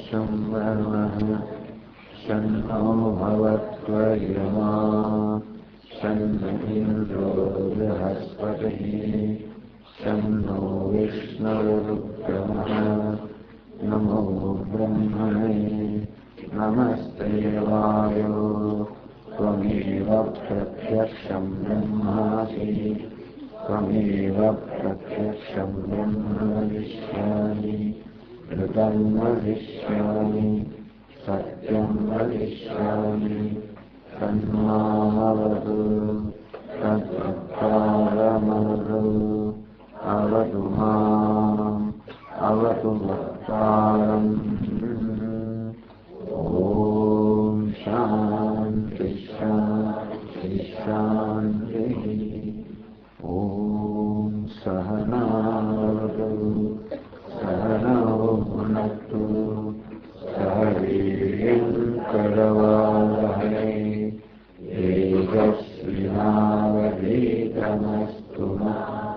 संवरणः शन्नो भवत्वर्यमा शन्न इन्द्रो बृहस्पतिः शन्नो विष्णुरुक्रमः नमो ब्रह्मणे नमस्ते वायो त्वमेव प्रत्यक्षं ब्रह्मासि त्वमेव प्रत्यक्षं ब्रह्म वदिष्यामि ऋतं वदिष्यामि सत्यं वदिष्यामि तन्मामवतु तद्वक्तारमवतु अवतु माम् अवतु वक्तारम् ॐ शान्ति शान्ति शान्तिः ॐ सहनावतु सहनौ भुनक्तु सह वीर्यं करवावहै तेजस्विनावधीतमस्तु मा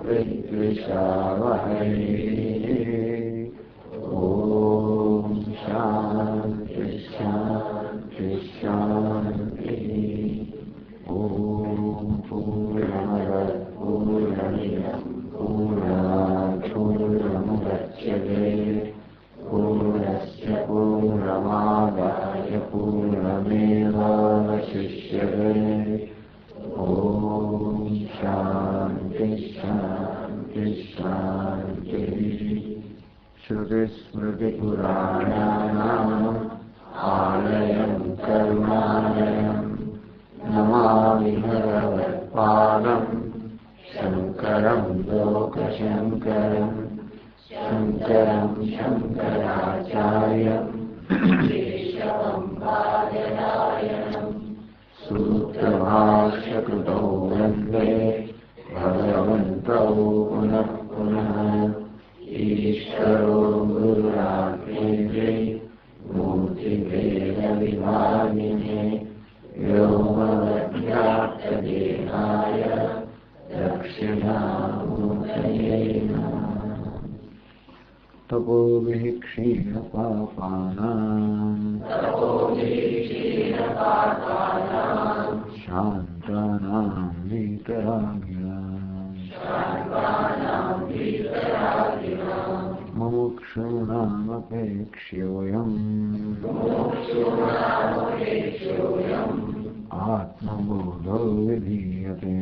विद्विषावहै ॐ शान्ति शान्ति शान्तिः ॐ पूर्णमदः पूर्णमिदं पूर्णात् पूर्णमुदच्यते पूर्णस्य पूर्णमादाय पूर्णमेवावशिष्यते ॐ शान्ति शान्ति शान्तिः श्रुतिस्मृतिपुराणानाम् आलयं करुणालयं नमामि भगवत्पादं शङ्करं लोकशङ्करं शङ्करं शङ्कराचार्यं केशवं बादरायणं सूत्रभाष्यकृतौ वन्दे भगवन्तौ पुनः पुनः ईश्वरो गुरुरात्मेति मूर्तिभेदविभागिने व्योमवद्व्याप्तदेहाय दक्षिणामूर्तये नमः। तपोभिः क्षीणपापानां शान्तानां वीतरागिणां मुमुक्षूणामपेक्ष्योऽयम् आत्मबोधो विधीयते।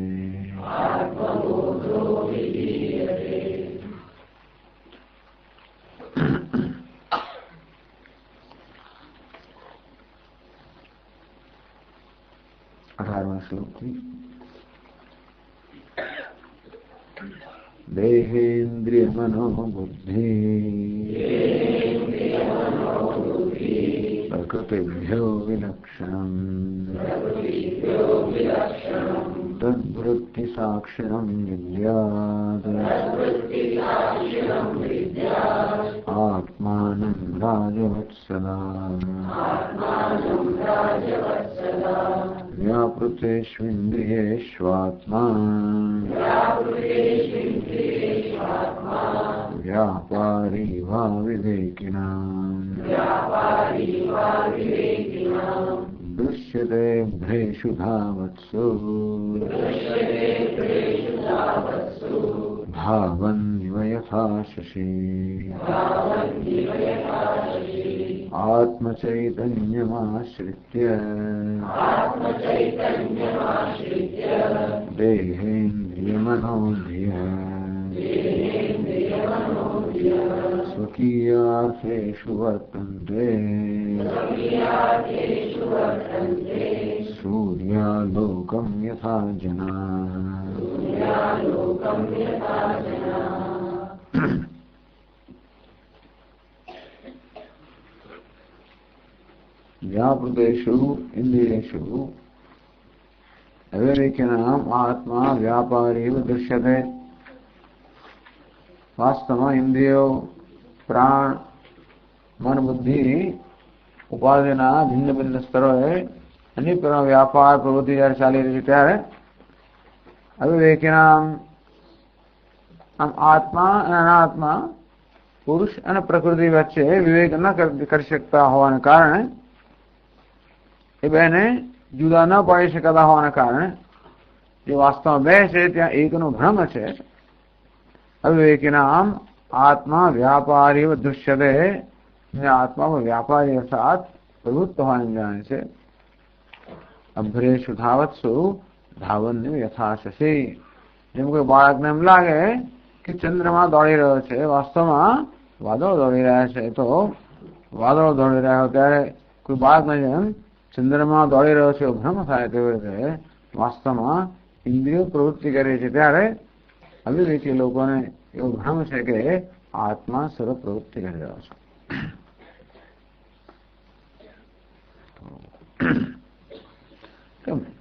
अठारहवां श्लोक थी देहेन्द्रिय मनोबुद्धि प्रकृतिभ्यो विलक्षणम् तद्वृत्ति साक्षिणं विद्यात् आत्मानं राजवत्सला व्यापृतेष्विन्द्रियेष्वात्मा व्यापारी वा विवेकिनाम् दृश्यते भ्रेषु धावत्सु भावन्निव यथा शशि आत्मचैतन्यमाश्रित्य देहेन्द्रियमनोन्द्रियः स्वकीयार्थेषु वर्तन्ते सूर्यालोकं यथा जनाः। व्यापृतेषु इन्द्रियेषु अविवेकिनाम् आत्मा व्यापारीव दृश्यते। वास्तव में इंद्रियों प्राण मन बुद्धि उपाधिना भिन्न भिन्न स्तरों है अनेक प्रकार व्यापार प्रवृत्ति जયારે ચાલી રહી છે ત્યારે અવિવેકીનામ આમ આત્મા અને અનાત્મા પુરુષ અને પ્રકૃતિ વચ્ચે વિવેક ન કરી શકતા હોવાને કારણે, એ બેને જુદા ન પાડી શકાતા હોવાને કારણે જે વાસ્તવમાં બે છે ત્યાં એકનો ભ્રમ છે. અવિવેકીનામ આત્મા વ્યાપારી દૃશ્યતે, આત્મામાં વ્યાપારી અર્થાત પ્રવૃત્ત હોવાને જાણે છે. અભ્રેષુ ધાવત્સુ ધાવન્ય યથાશસી, જેમ કોઈ બાળકને એમ લાગે કે ચંદ્રમાં દોડી રહ્યો છે, વાસ્તવમાં વાદળો દોડી રહ્યા છે. તો વાદળો દોડી રહ્યા હોય ત્યારે કોઈ બાળકને જેમ ચંદ્રમાં દોડી રહ્યો છે ભ્રમ થાય, તેવી રીતે વાસ્તવમાં ઇન્દ્રિયો પ્રવૃત્તિ કરે છે ત્યારે અવિવેકી લોકોને એવો ભ્રમ છે કે આત્મા સર્વ પ્રવૃત્તિ કરી રહ્યો છે.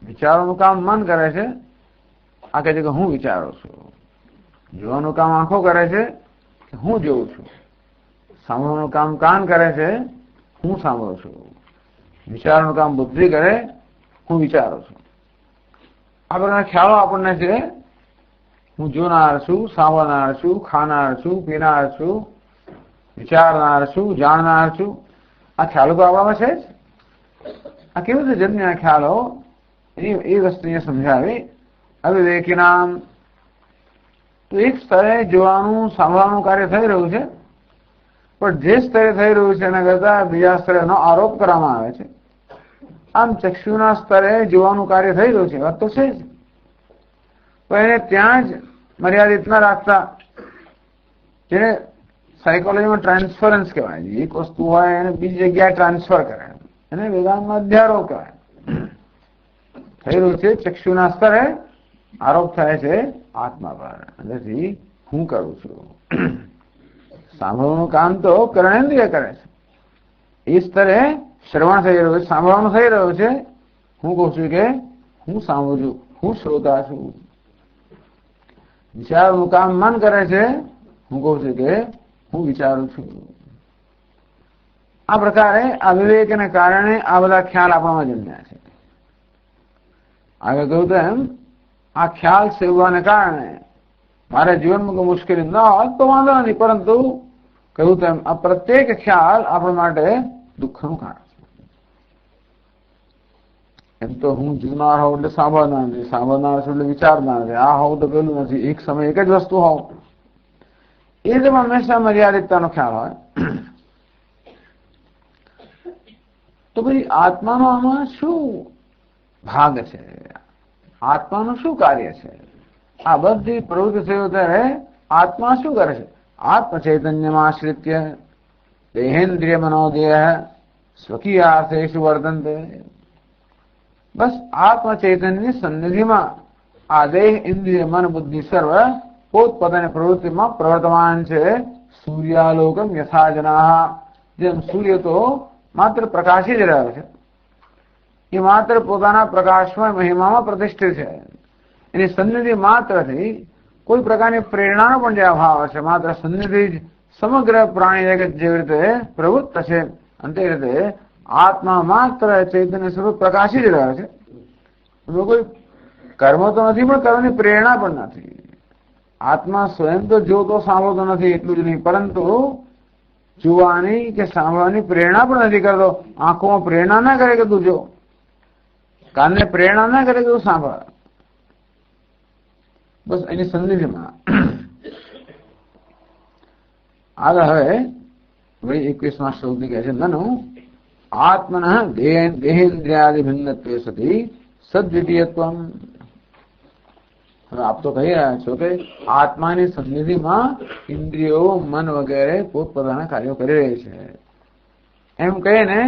વિચારોનું કામ મન કરે છે, આ કહે છે કે હું વિચારું છું. જોવાનું કામ આંખો કરે છે કે હું જોઉં છું. સાંભળવાનું કામ કાન કરે છે, હું સાંભળું છું. વિચારનું કામ બુદ્ધિ કરે, હું વિચારું છું. આ બધા ખ્યાલો આપણને છે. હું જોનાર છું, સાંભળનાર છું, ખાનાર છું, પીનાર છું, વિચારનાર છું, જાણનાર છું. આ ખ્યાલો તો આપણામાં છે જ. આ કેવી રીતે જન્મ્યા ખ્યાલો, એ વસ્તુ સમજાવી. અવિવેકી નામ તો એક સ્તરે જોવાનું સાંભળવાનું કાર્ય થઈ રહ્યું છે, પણ જે સ્તરે થઈ રહ્યું છે એના કરતા બીજા સ્તરે એનો આરોપ કરવામાં આવે છે. આમ ચક્ષુના સ્તરે જોવાનું કાર્ય થઈ રહ્યું છે, વાત તો છે જ, પણ એને ત્યાં જ મર્યાદિત ન રાખતા, જેને સાયકોલોજીમાં ટ્રાન્સફરન્સ કહેવાય. એક વસ્તુ હોય એને બીજી જગ્યાએ ટ્રાન્સફર કરે, એને વેદાંતમાં અધ્યારોપ કહેવાય. થઈ રહ્યું છે ચક્ષુના સ્તરે, આરોપ થાય છે આત્મા પર, અંદરથી હું કરું છું. સાંભળવાનું કામ તો કર્ણેન્દ્રિય કરે છે. એ સ્તરે શ્રવણ થઈ રહ્યું છે, સાંભળવાનું થઈ રહ્યું છે. હું કહું છું કે હું સાંભળું છું, હું શ્રોતા છું. વિચારનું કામ મન કરે છે, હું કહું છું કે હું વિચારું છું. આ પ્રકારે અવિવેકને કારણે આ બધા ખ્યાલ આપણામાં જન્મ્યા છે. આગળ કહ્યું તેમ આ ખ્યાલ સેવવાને કારણે મારે જીવનમાં કોઈ મુશ્કેલી ન હોય તો વાંધો નથી, પરંતુ કહ્યું તેમ આ પ્રત્યેક ખ્યાલ આપણા માટે દુઃખનું કારણ છે. એમ તો હું જીવનાર હોઉં એટલે સાંભળનાર નથી, સાંભળનાર છું એટલે વિચારનાર નથી, આ હોવું તો પેલું નથી, એક સમય એક જ વસ્તુ હોવ, એ જ હંમેશા મર્યાદિતતાનો ખ્યાલ હોય. તો ભાઈ આત્માનો આમાં શું ભાગ છે, આત્માનું શું કાર્ય છે? આ બધી પ્રવૃત્તિ થયો ત્યારે આત્મા શું કરે છે? આત્મ ચૈતન્યમાં આશ્રિત્ય દેહેન્દ્રિય મનોદેહ સ્વકીયાર્થેષુ વર્તન્તે. બસ આત્મ ચૈતન્યની સન્નિધિમાં આ દેહ ઇન્દ્રિય મન બુદ્ધિ સર્વ પોતપોતાની પ્રવૃત્તિમાં પ્રવર્તમાન છે. સૂર્યાલોકમ યથાજના, જેમ સૂર્ય તો માત્ર પ્રકાશી જ રહ્યો છે, એ માત્ર પોતાના પ્રકાશમય મહિમામાં પ્રતિષ્ઠિત છે. એની સન્નિધિ માત્રથી કોઈ પ્રકારની પ્રેરણાનો પણ જે અભાવ છે, માત્ર સન્નિધિ જ સમગ્ર પ્રાણી જગત જેવી રીતે પ્રવૃત્ત છે, અને તે રીતે આત્મા માત્ર ચૈતન્ય સ્વરૂપ પ્રકાશી જ રહ્યો છે. એમાં કોઈ કર્મ તો નથી, પણ કર્મની પ્રેરણા પણ નથી. આત્મા સ્વયં તો જોતો સાંભળતો નથી એટલું જ નહીં, પરંતુ જોવાની કે સાંભળવાની પ્રેરણા પણ નથી કરતો. આંખોમાં પ્રેરણા ના કરે કે તું જો, કાનને પ્રેરણા ના કરે કે તું સાંભળ. બસ એની સન્નિધિમાં. આગળ હવે 21મા શ્લોકથી કહે છે, નનુ આત્મન દેહેન્દ્રિયાદિ ભિન્નત્વે સતી સદ્વિતીયત્વમ. હવે આપ તો કહી રહ્યા છો કે આત્માની સન્નિધિમાં ઇન્દ્રિયો મન વગેરે પોતપોતાના કાર્યો કરી રહી છે. એમ કહીને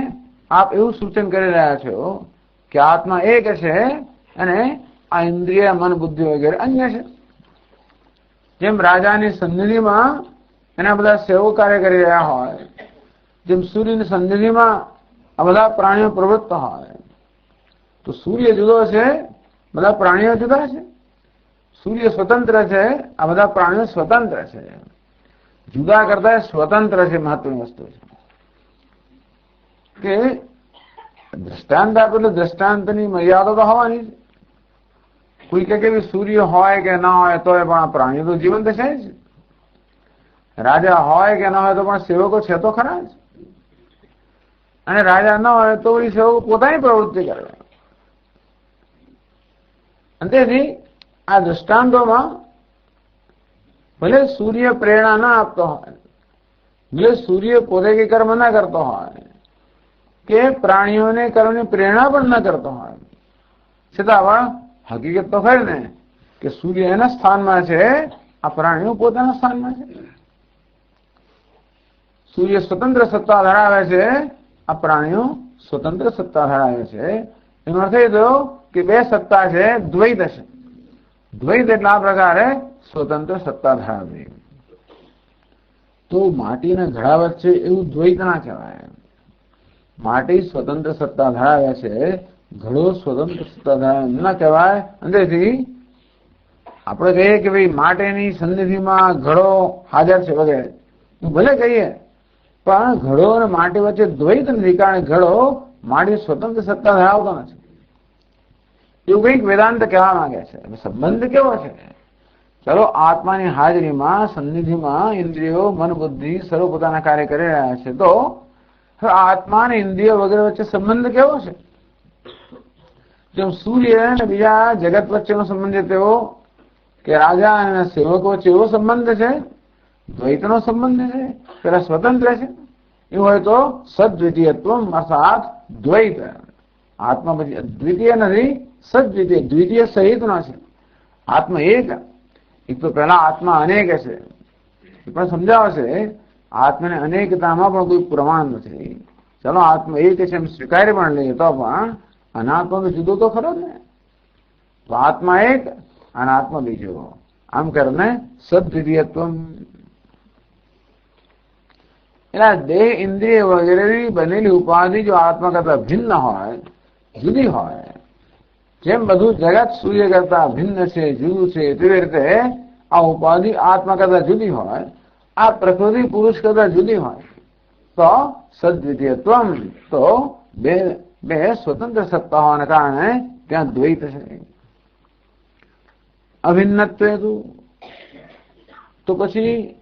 આપ એવું સૂચન કરી રહ્યા છો કે આત્મા એક છે અને આ ઇન્દ્રિય મન બુદ્ધિ વગેરે અન્ય છે. જેમ રાજાની સન્નિધિમાં એના બધા સેવકો કાર્ય કરી રહ્યા હોય, જેમ સૂર્યની સન્નિધિમાં આ બધા પ્રાણીઓ પ્રવૃત્ત હોય, તો સૂર્ય જુદો છે, બધા પ્રાણીઓ જુદા છે. સૂર્ય સ્વતંત્ર છે, આ બધા પ્રાણીઓ સ્વતંત્ર છે. જુદા કરતા સ્વતંત્ર છે, મહત્વની વસ્તુ છે. કે દ્રષ્ટાંત આપે એટલે દ્રષ્ટાંતની મર્યાદા તો હોવાની જ. કોઈ કે સૂર્ય હોય કે ના હોય તો પણ પ્રાણીઓ તો જીવંત છે જ. રાજા હોય કે ન હોય તો પણ સેવકો છે તો ખરા જ. અને રાજા ન હોય તો એ સેવકો પોતાની પ્રવૃત્તિ કરે. અને તેથી આ દૃષ્ટાંતોમાં ભલે સૂર્ય પ્રેરણા ના આપતો હોય, ભલે સૂર્ય પોતે કઈ કર્મ ના કરતો હોય, કે પ્રાણીઓને કર્મની પ્રેરણા પણ ન કરતો હોય, છતાં પણ હકીકત તો ખરી ને કે સૂર્ય એના સ્થાનમાં છે, આ પ્રાણીઓ પોતાના સ્થાનમાં છે. સૂર્ય સ્વતંત્ર સત્તા ધરાવે છે, આ પ્રાણીઓ સ્વતંત્ર સત્તા ધરાવે છે. એનો અર્થ એ થયો કે બે સત્તા છે, દ્વૈત છે. દ્વૈત એટલે આ પ્રકારે સ્વતંત્ર સત્તા ધરાવે. તો માટીના ઘડા વચ્ચે એવું દ્વૈત ના કહેવાય. માટી સ્વતંત્ર સત્તા ધરાવે છે, ઘડો સ્વતંત્ર સત્તા ધરાવે ના કહેવાય. અંદરથી આપણે કહીએ કે ભાઈ માટીની સન્નિધિમાં ઘડો હાજર છે વગેરે, ભલે કહીએ, પણ ઘડો અને માટી વચ્ચે દ્વૈત નથી. કારણ ઘડો માટી સ્વતંત્ર સત્તા ધરાવતો નથી. એવું કંઈક વેદાંત કહેવા માંગે છે. સંબંધ કેવો છે? ચલો, આત્માની હાજરીમાં સન્નિધિમાં ઇન્દ્રિયો, મન, બુદ્ધિ સર્વ પોતાના કાર્ય કરી રહ્યા છે, તો આત્મા અને ઇન્દ્રિયો વગેરે વચ્ચે સંબંધ કેવો છે? જેમ સૂર્ય અને બીજા જગત વચ્ચેનો સંબંધ છે તેવો, કે રાજા અને સેવકો વચ્ચે એવો સંબંધ છે, દ્વૈતનો સંબંધ છે, પેલા સ્વતંત્ર છે. એવું હોય તો સદ્વિતીયત્વ અર્થાત દ્વૈત. આત્મા પછી દ્વિતીય નથી, સદ્વિતીય, દ્વિતીય સહિતનો છે. આત્મા એક તો પેલા આત્મા અનેક છે, એ પણ સમજાવશે. આત્માને અનેકતામાં પણ કોઈ પ્રમાણ નથી. ચલો, આત્મા એક છે એમ સ્વીકારી પણ લઈએ તો પણ અનાત્મા જુદો તો ખરો ને. તો આત્મા એક અને આત્મા બીજો, આમ કરીને સદ્વિતીયત્વ. એટલે દેહ, ઇન્દ્રિય વગેરેની બનેલી ઉપાધિ જો આત્મા કરતા ભિન્ન હોય, જુદી હોય, જેમ બધું જગત સૂર્ય કરતા ભિન્ન છે, જુદું છે, તેવી રીતે આ ઉપાધિ આત્મા કરતા જુદી હોય, આ પ્રકૃતિ પુરુષ કરતા જુદી હોય, તો સદ્વિતીયત્વ, તો બે સ્વતંત્ર સત્તા હોવાને કારણે ત્યાં દ્વૈત છે. અભિન્નત્વ તો પછી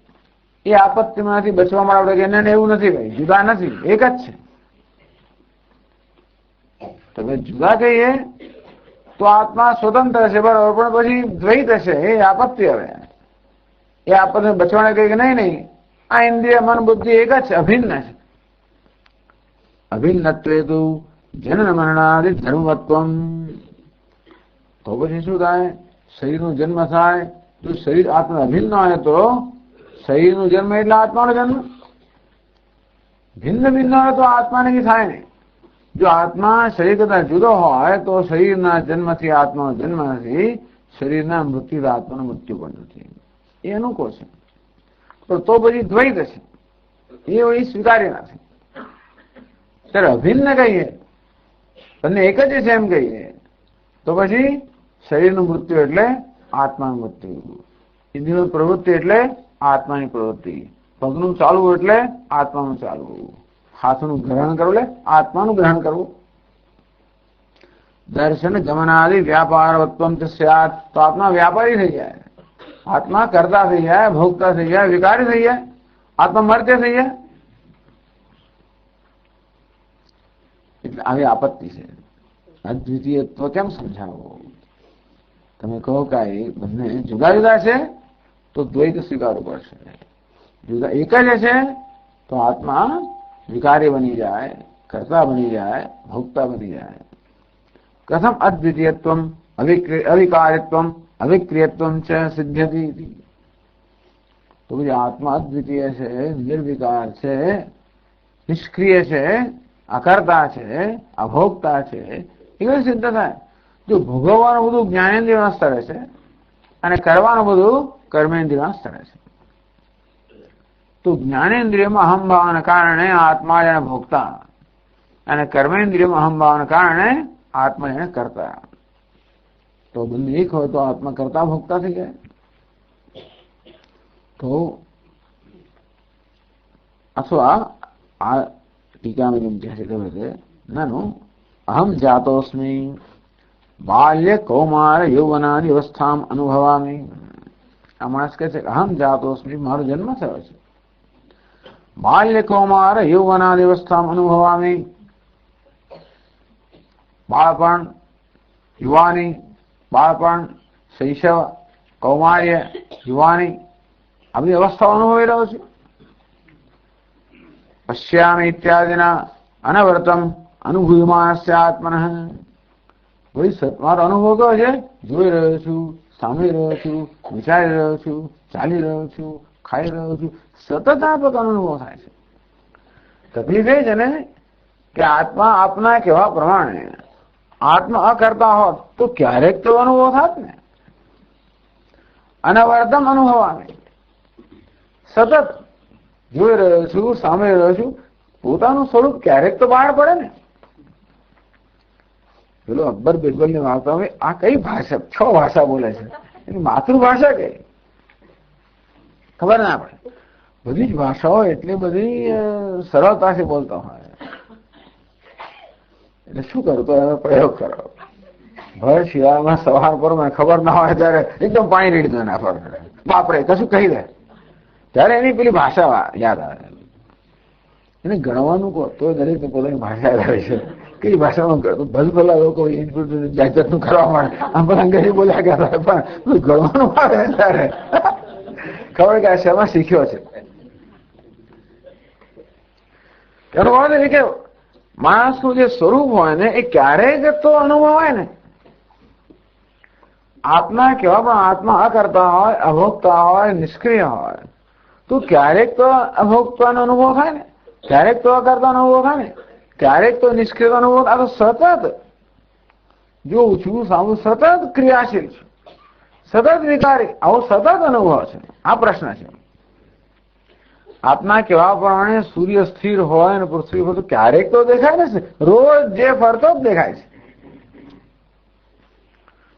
એ આપત્તિમાંથી બચવા માટે આપણે એને એવું નથી, ભાઈ જુદા નથી, એક જ છે. તમે જુદા કહીએ તો આત્મા સ્વતંત્ર છે, બરાબર, પણ પછી દ્વૈત છે, એ આપત્તિ. હવે એ આપત્તિ બચવાને કઈ કે નહીં, આ ઇન્દ્રિય, મન, બુદ્ધિ એક જ છે, અભિન્ન છે. અભિન્નત્વે તો જનન મરણાદિ ધર્મવત્વ. તો પછી શું થાય? શરીરનો જન્મ થાય. જો શરીર આત્મા અભિન્ન હોય તો શરીરનો જન્મ એટલે આત્માનો જન્મ. ભિન્ન ભિન્ન હોય તો આત્માને કઈ થાય નહીં. જો આત્મા શરીર કરતા જુદો હોય તો શરીરના જન્મથી આત્માનો જન્મ નથી, શરીરના મૃત્યુથી આત્માનો મૃત્યુ પણ નથી. એ અનુકૂળ છે. પણ તો પછી દ્વૈત છે, એ સ્વીકાર્ય નથી. ત્યારે અભિન્ન કહીએ, બંને એક જ છે એમ કહીએ, તો પછી શરીરનું મૃત્યુ એટલે આત્માનું મૃત્યુ, ઇન્દ્રિયોની પ્રવૃત્તિ એટલે આત્માની પ્રવૃત્તિ, પગનું ચાલવું એટલે આત્માનું ચાલવું, હાથનું ગ્રહણ કરવું એટલે આત્માનું ગ્રહણ કરવું. દર્શન ગમનાદિ વ્યાપારવત્વમ સ્યાત, તો આત્મા વ્યાપારી થઈ જાય, આત્મા કરતા થઈ જાય, ભોગતા થઈ જાય, વિકારી થઈ જાય, આત્મા મર્ત્ય થઈ જાય. એટલે આવી આપત્તિ છે. અદ્વિતીયત્વ કેમ સમજાવો? તમે કહો કે બંને જુદા જુદા છે તો દ્વૈત સ્વીકારવું પડશે. જુદા એક જ છે તો આત્મા વિકારી બની જાય, કર્તા બની જાય, ભોગતા બની જાય. કથમ અદ્વિતીયત્વ અવિકારિત્વ અવિક્રિયત્વ ચ સિદ્ધ્યતિ. તો પછી આત્મા અદ્વિતીય છે, નિર્વિકાર છે, નિષ્ક્રિય છે, અકર્તા છે, અભોગતા છે, એ સિદ્ધ થાય. જો ભોગવવાનું બધું જ્ઞાનેન્દ્રિયના સ્તરે છે અને કરવાનું બધું કર્મેન્દ્રિયના સ્તરે છે, તો જ્ઞાનેન્દ્રિયમાં અહંભાવના કારણે આત્મા એને ભોગતા અને કર્મેન્દ્રિયમાં અહંભાવના કારણે આત્મા એને કરતા. તો બંને એક હોય તો આત્મા કરતા ભોગતા થઈ જાય. તો અથવા આ ટીકામાં જેમ કહે છે કે નાનું અહમ જાતોસ્મી બાલ્ય કૌમાર યૌવનાની અવસ્થામાં અનુભવામી. આ માણસ કહે છે કે અહમ જાતોસ્મી, મારો જન્મ થયો છે, બાલ્યકૌમાર યૌવનાદિવસ્થામ અનુભવામી. બાળપણ, યુવાની, બાળપણ, શૈશવ, કૌમાર્ય, યુવાની, આ બધી અવસ્થાઓ અનુભવી રહ્યો છું. પશ્યામી ઇત્યાદિના અનવર્તમ અનુભૂયમાનસ્ય આત્મનઃ. મારો અનુભવ કયો છે? જોઈ રહ્યો છું, સાંભળી રહ્યો છું, વિચારી રહ્યો છું, ચાલી રહ્યો છું, ખાઈ રહ્યો છું, સતત આ પ્રકારનો અનુભવ થાય છે. તકલીફ એ છે ને કે આત્મા આપના કહેવા પ્રમાણે આત્મા અકર્તા હોત તો ક્યારેક તો અનુભવ થાત ને. અનવર્તમ અનુભવામી, સતત જોઈ રહ્યો છું, સાંભળી રહ્યો છું, પોતાનું સ્વરૂપ ક્યારેક તો બહાર પડે ને. પેલો અકબર બિરબલ ની વાર્તા હોય, આ કઈ ભાષા, 6 ભાષા બોલે છે, એની માતૃભાષા કઈ ખબર ના પડે. બધી જ ભાષાઓ એટલી બધી સરળતાથી બોલતા હોય. એટલે શું કરું તો હવે પ્રયોગ કરો. ભર શિયાળામાં સવાર પર મને ખબર ના હોય ત્યારે એકદમ પાણી રેડી દો ના ફર બાપરે કશું કહી દે ત્યારે એની પેલી ભાષા યાદ આવે. એને ગણવાનું કહો તો દરેક પોતાની ભાષા યાદ આવે છે. કઈ ભાષામાં ભલ ભલા લોકો જાતનું કરવા મળે. આમ પણ અંગ્રેજી બોલ્યા ગયા પણ ગણવાનું આવે ત્યારે ખબર કે આ શેમાં શીખ્યો છે. એનો અર્થ એ કે માણસનું જે સ્વરૂપ હોય ને એ ક્યારેય તો અનુભવાય ને. આત્મા કેવા પણ આત્મા અકર્તા હોય, અભોગતા હોય, નિષ્ક્રિય હોય તો ક્યારેક તો અભોગતાનો અનુભવ થાય ને, ક્યારેક તો અકર્તાનો અનુભવ થાય ને, ક્યારેક તો નિષ્ક્રિય અનુભવ. આ તો સતત જોઉં છું, સાંભળું, સતત ક્રિયાશીલ છું, સતત વિકારી, આવો સતત અનુભવ છે. આ પ્રશ્ન છે. આત્મા કેવા પ્રમાણે સૂર્ય સ્થિર હોય અને પૃથ્વી પર ક્યારેક તો દેખાય ને, રોજ જે ફરતો જ દેખાય છે.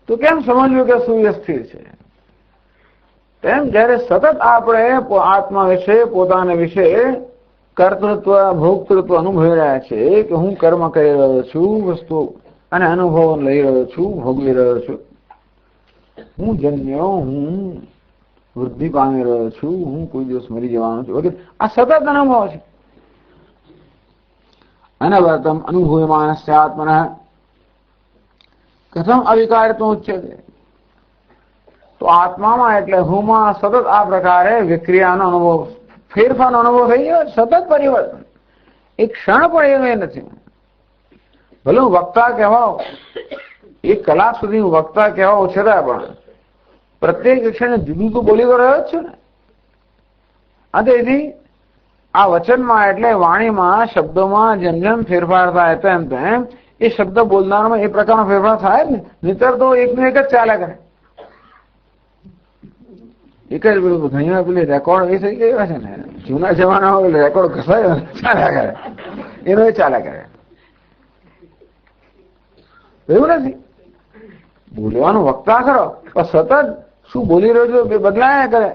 તો કેમ સમજવું કે સૂર્ય સ્થિર છે? તેમ જયારે સતત આપણે આત્મા વિશે, પોતાના વિશે કર્તૃત્વ, ભોક્તૃત્વ અનુભવી રહ્યા છે કે હું કર્મ કરી રહ્યો છું, વસ્તુ અને અનુભવ લઈ રહ્યો છું, ભોગવી રહ્યો છું, હું જન્મ્યો, હું વૃદ્ધિ પામી રહ્યો છું, હું કોઈ દિવસ મરી જવાનો છું વગેરે, આ સતત અનુભવ છે. અનવર્તમ અનુભૂયમાનસ્ય આત્મનઃ કથમ અવિકારિતો ઉચ્યતે. તો આત્મામાં એટલે હુંમાં સતત આ પ્રકારે વિક્રિયાનો અનુભવ, ફેરફારનો અનુભવ થઈ ગયો, સતત પરિવર્તન. એક ક્ષણ પણ એવું નથી. ભલે હું વક્તા કહેવાઓ, 1 કલાક સુધી હું વક્તા કહેવાઓ છતાં પણ પ્રત્યેક ક્ષણે જુદું તો બોલી તો રહ્યો જ છું ને. તેથી આ વચનમાં એટલે વાણીમાં, શબ્દોમાં જેમ જેમ ફેરફાર થાય તેમ તેમ એ શબ્દ બોલનારમાં એ પ્રકારનો ફેરફાર થાય ને. નહીતર તો એકનું એક જ ચાલ્યા કરે. એક જ પેલું ઘણી વાર પેલી રેકોર્ડ એ થઈ ગયા છે ને, જૂના જમાનામાં રેકોર્ડ ઘસાય ચાલ્યા કરે, એનો એ ચાલ્યા કરે. એવું નથી. બોલવાનું વક્તા કરો પણ સતત શું બોલી રહ્યો છો એ બદલાયા કરે.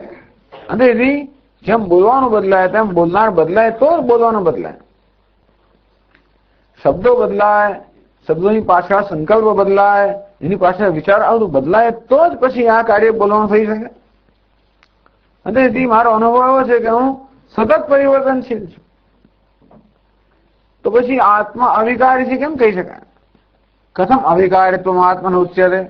અને એથી જેમ બોલવાનું બદલાય તેમ બોલનાર બદલાય તો જ બોલવાનું બદલાય. શબ્દો બદલાય, શબ્દોની પાછળ સંકલ્પ બદલાય, એની પાછળ વિચાર આવતું બદલાય તો જ પછી આ કાર્ય બોલવાનું થઈ શકે. અને એથી મારો અનુભવ એવો છે કે હું સતત પરિવર્તનશીલ છું. તો પછી આત્મા અવિકારી છે કેમ કહી શકાય? કથમ અવિકારિત્વમ આત્મન ઉચ્યતે.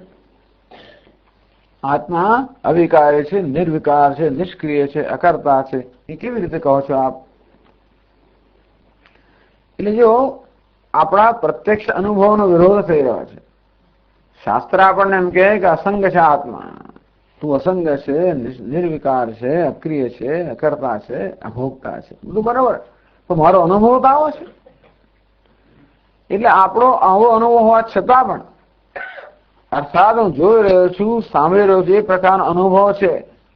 આત્મા અવિકારી છે, નિર્વિકાર છે, નિષ્ક્રિય છે, અકર્તા છે, એ કેવી રીતે કહો છો આપ? એટલે જો આપણા પ્રત્યક્ષ અનુભવનો વિરોધ થઈ રહ્યો છે. શાસ્ત્ર આપણને એમ કહે કે અસંગ છે આત્મા, તું અસંગ છે, નિર્વિકાર છે, અક્રિય છે, અકર્તા છે, અભોગતા છે, બધું બરાબર. તો મારો અનુભવ તો આવો છે. એટલે આપણો આવો અનુભવ હોવા છતાં પણ, અર્થાત હું જોઈ રહ્યો છું, સાંભળી રહ્યો છું, એ પ્રકારનો અનુભવ છે,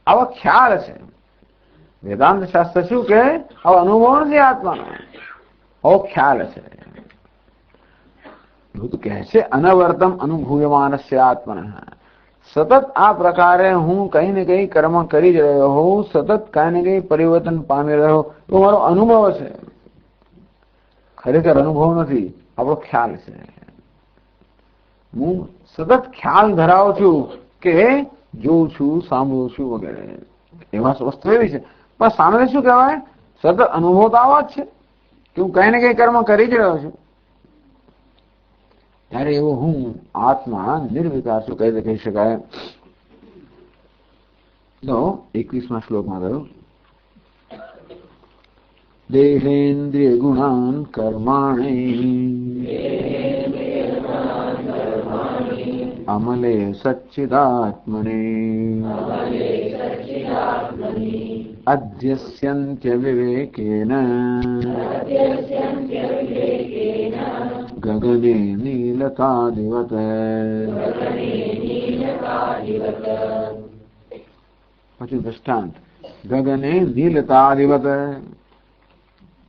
આવો ખ્યાલ છે. વેદાંત શાસ્ત્ર શું કે આવો અનુભવ નથી આત્માનો, આવો ખ્યાલ છે. એવું તો કહે છે અનવર્તમ અનુભૂયમાનસ્ય આત્મનઃ. સતત આ પ્રકારે હું કઈ ને કઈ કર્મ કરી જ રહ્યો હોઉં, સતત કઈ ને કઈ પરિવર્તન પામી રહ્યો, તો મારો અનુભવ છે. ખરેખર અનુભવ નથી, આપણો ખ્યાલ છે. હું સતત ખ્યાલ ધરાવું છું કે જોઉં છું, સાંભળું છું વગેરે. એમાં વસ્તુ એવી છે. પણ સામે શું કહેવાય? સતત અનુભવ તો આવા જ છે કે હું કઈ ને કઈ કર્મ કરી જ રહ્યો છું. ત્યારે એવો હું આત્મા નિર્વિકાર છું કહી શકાય. તો 21મા શ્લોકમાં કહ્યું, દેહેન્દ્રિય ગુણાન કર્માણિ અમલે સચ્ચિદાત્મને અધ્યસ્યન્ત્ય વિવેકેન ગગને નીલતાદિવત. પછી દૃષ્ટાંત, ગગને નીલતાદિવત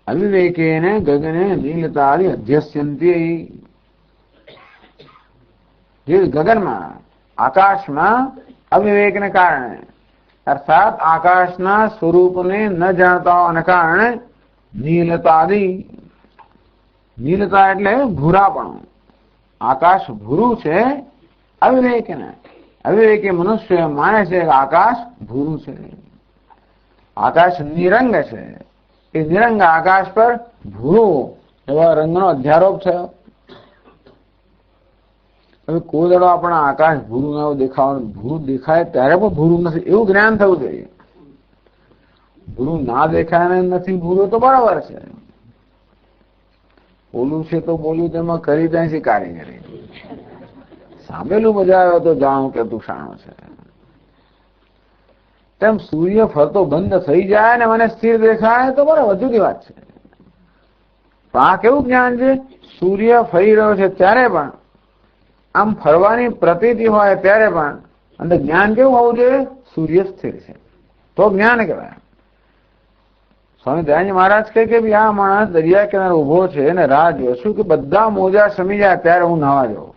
અવિવેકેન ગગને નીલતાદિ અધ્યસ્યન્તી. જે ગગનમાં આકાશમાં અવિવેકને કારણે અર્થાત આકાશના સ્વરૂપને ન જાણતા હોવાને કારણે નીલતાદિ, નીલતા એટલે ભૂરાપણું, આકાશ ભૂરું છે. અવિવેકને, અવિવેકી મનુષ્ય માને છે કે આકાશ ભૂરું છે, આકાશ નિરંગ છે. એ નિરંગ આકાશ પર ભૂરો એવા રંગનો અધ્યારોપ થયો. હવે કોઈ દાડો આપણા આકાશ ભૂરું ના દેખાવાનું, ભૂરું દેખાય ત્યારે પણ ભૂરું નથી એવું જ્ઞાન થવું જોઈએ. ભૂરું ના દેખાય ને નથી ભૂરું તો બરાબર છે, બોલું છે તો બોલ્યું તેમાં કરી ત્યાંથી કારીગરી, સાંભળેલું મજા આવ્યો તો જાણું કે તું શાણો છે. તેમ સૂર્ય ફરતો બંધ થઈ જાય ને મને સ્થિર દેખાય તો બરાબર જુદી વાત છે. પણ આ કેવું જ્ઞાન છે, સૂર્ય ફરી રહ્યો છે ત્યારે પણ આમ ફરવાની પ્રતીતિ હોય ત્યારે પણ અંદર જ્ઞાન કેવું હોવું જોઈએ, સૂર્ય સ્થિર છે તો જ્ઞાન કહેવાય. સ્વામી દયાનંદ મહારાજ કહે કે ભાઈ આ માણસ દરિયા કિનારે ઉભો છે અને રાહ જોયો શું કે બધા મોજા સમી જાય ત્યારે હું નવા જાઉં.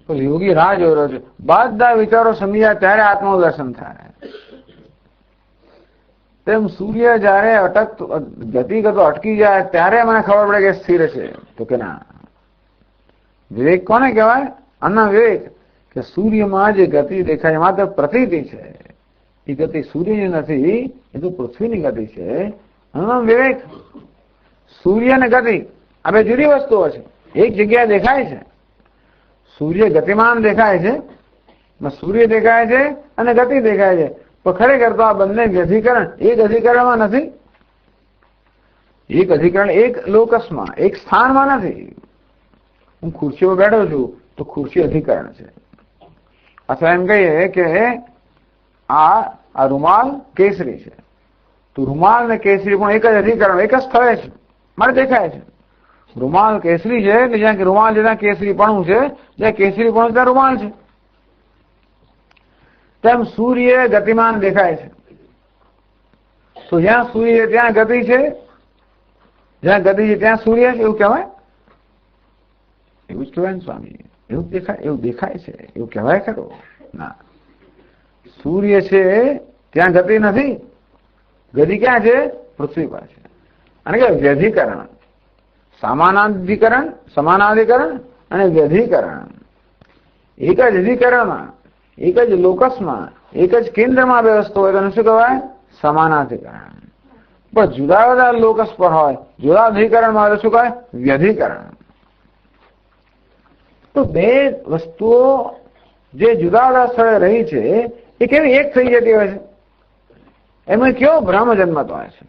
તો યોગી રાહ જોઈ રહ્યો છે, બધા વિચારો સમી જાય ત્યારે આત્માનું દર્શન થાય. તેમ સૂર્ય જયારે ગતિ કરતો અટકી જાય ત્યારે મને ખબર પડે કે સ્થિર છે. તો કે ના, વિવેક કોને કહેવાય? આના વિવેક કે સૂર્યમાં જે ગતિ દેખાય માત્ર પ્રતીતિ છે, એ ગતિ સૂર્યની નથી, એ તો પૃથ્વીની ગતિ છે. આનું વિવેક. સૂર્ય અને ગતિ આ બે જુદી વસ્તુઓ છે. એક જગ્યાએ દેખાય છે, સૂર્ય ગતિમાન દેખાય છે, સૂર્ય દેખાય છે અને ગતિ દેખાય છે, પણ ખરેખર તો આ બંને અધિકરણ એક અધિકરણમાં નથી. એક અધિકરણ એક લોકસમાં, એક સ્થાનમાં નથી. હું ખુરશીમાં બેઠો છું તો ખુરશી અધિકરણ છે. અથવા એમ કહીએ કે આ રૂમાલ કેસરી છે, તો રૂમાલ ને કેસરી પણ એક જ અધિકરણ, એક જ સ્થળે છે, મારે દેખાય છે. રૂમાલ કેસરી છે એટલે જ્યાં રૂમાલ છે ત્યાં કેસરી પણ છે, જ્યાં કેસરી પણ ત્યાં રૂમાલ છે. તેમ સૂર્ય ગતિમાન દેખાય છે, તો જ્યાં સૂર્ય ત્યાં ગતિ છે, જ્યાં ગતિ છે ત્યાં સૂર્ય છે એવું કહેવાય? એવું જ કહેવાય ને સ્વામી? એવું દેખાય, એવું દેખાય છે એવું કહેવાય ખરો? ના, સૂર્ય છે ત્યાં ગતિ નથી, ગતિ ક્યાં છે? પૃથ્વી પર છે. અને કે વ્યધિકરણ, સમાનાધિકરણ અને વ્યધિકરણ, એક જ અધિકરણમાં, એક જ લોકસમાં, એક જ કેન્દ્રમાં બે વસ્તુ હોય તો શું કહેવાય? સમાનાધિકરણ. પણ જુદા જુદા લોકસ પર હોય, જુદા અધિકરણમાં હોય તો શું કહેવાય? વ્યધિકરણ. તો બે વસ્તુઓ જે જુદા જુદા સ્થળે રહી છે એ કેવી એક થઈ જતી હોય છે? એમાં કેવો ભ્રમ જન્મતો હોય છે?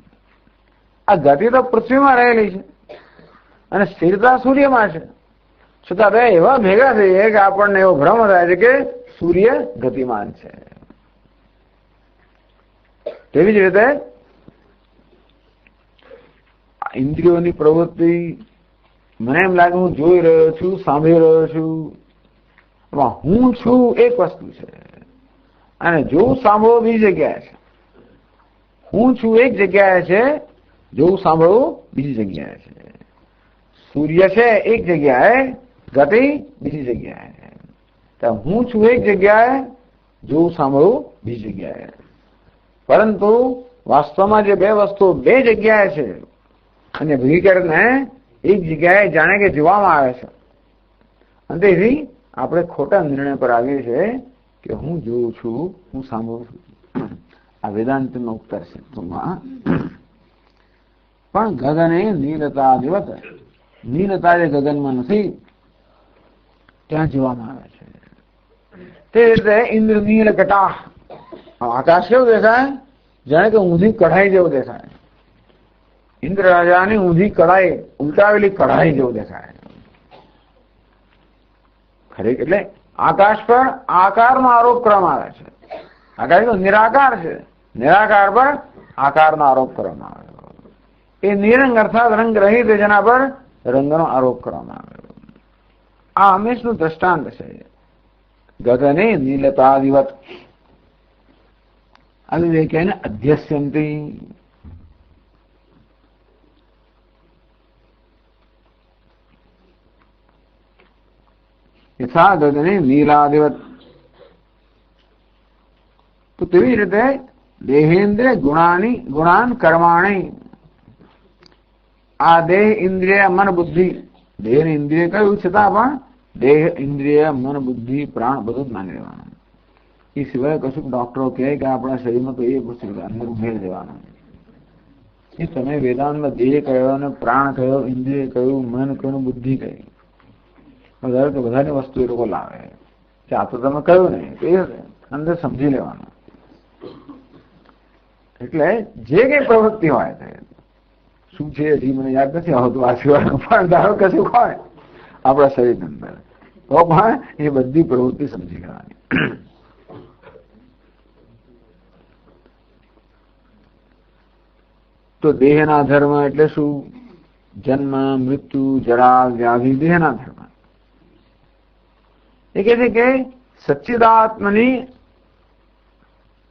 આ ગતિ તો પૃથ્વીમાં રહેલી છે અને સ્થિરતા સૂર્યમાં છે, છતાં બે એવા ભેગા થઈએ કે આપણને એવો ભ્રમ થાય છે કે સૂર્ય ગતિમાન છે. તેવી જ રીતે ઇન્દ્રિયોની પ્રવૃત્તિ મને એમ લાગે હું જોઈ રહ્યો છું, સાંભળી રહ્યો છું, હું છું એક વસ્તુ છે અને જોવું સાંભળવું બીજી જગ્યાએ છે. હું છું એક જગ્યાએ છે, જોવું સાંભળવું બીજી જગ્યાએ છે. સૂર્ય છે એક જગ્યાએ, ગતિ બીજી જગ્યાએ. હું છું એક જગ્યાએ, જોવું સાંભળવું બીજી જગ્યાએ. પરંતુ વાસ્તવમાં જે બે વસ્તુઓ બે જગ્યાએ છે અને ભીકરને એક જગ્યાએ જાણે કે જોવામાં આવે છે, અને તેથી આપણે ખોટા નિર્ણય પર આવીએ છીએ કે હું જોઉં છું, હું સાંભળું છું. આ વેદાંતનો ઉત્તર છે ટૂંકમાં. પણ ગગને નીલતા દિવત, નીલતા જે ગગનમાં નથી ત્યાં જોવામાં આવે છે. તે રીતે ઇન્દ્ર નીલ કટાહ, આકાશ કેવું દેખાય? જાણે કે ઊંધી કઢાઈ જેવું દેખાય. ઇન્દ્ર રાજાની ઊંધી કઢાઈ, ઉલટાવેલી કઢાઈ જેવું દેખાય. ખરેખર એટલે આકાશ પર આકારનો આરોપ કરવામાં આવે છે. આકાશ તો નિરાકાર છે, નિરાકાર પર આકારનો આરોપ કરવામાં આવે. એ નિરંગ અર્થાત રંગ રહિત જેના પર રંગનો આરોપ કરવામાં આવે. આ હંમેશનું દ્રષ્ટાંત છે. ગગને નીલતાદિવત અવિવેકેન અધ્યસ્યંતિ. યથા ગગને નીલાદિવત. તો તેવી રીતે દેહેન્દ્રિય ગુણાન કર્માણી. આ દેહ ઇન્દ્રિય મન બુદ્ધિ, દેહ ઇન્દ્રિય કયું છતાં પણ દેહ ઇન્દ્રિય મન બુદ્ધિ પ્રાણ બધું જ માની લેવાનું. એ સિવાય કશું ડોક્ટરો કહે કે આપણા શરીરમાં તો એ વસ્તુ અંદર ઉમેર દેવાનું. એ તમે વેદાંતમાં દેહ કયો અને પ્રાણ કયો, ઇન્દ્રિય કયું, મન કયું, બુદ્ધિ કઈ, વધારે તો બધાની વસ્તુ એ લોકો લાવે કે આ તો તમે કહ્યું નહીં, એ અંદર સમજી લેવાનું. એટલે જે કઈ પ્રવૃત્તિ હોય શું છે હજી મને યાદ નથી આવતું આ સિવાયનું, પણ ધારો કશું હોય આપણા શરીરની અંદર તો પણ એ બધી પ્રવૃત્તિ સમજી લેવાની. તો દેહના ધર્મ એટલે શું? જન્મ, મૃત્યુ, જરા, વ્યાધિ દેહના ધર્મ. એ કહે છે કે સચ્ચિદાત્મની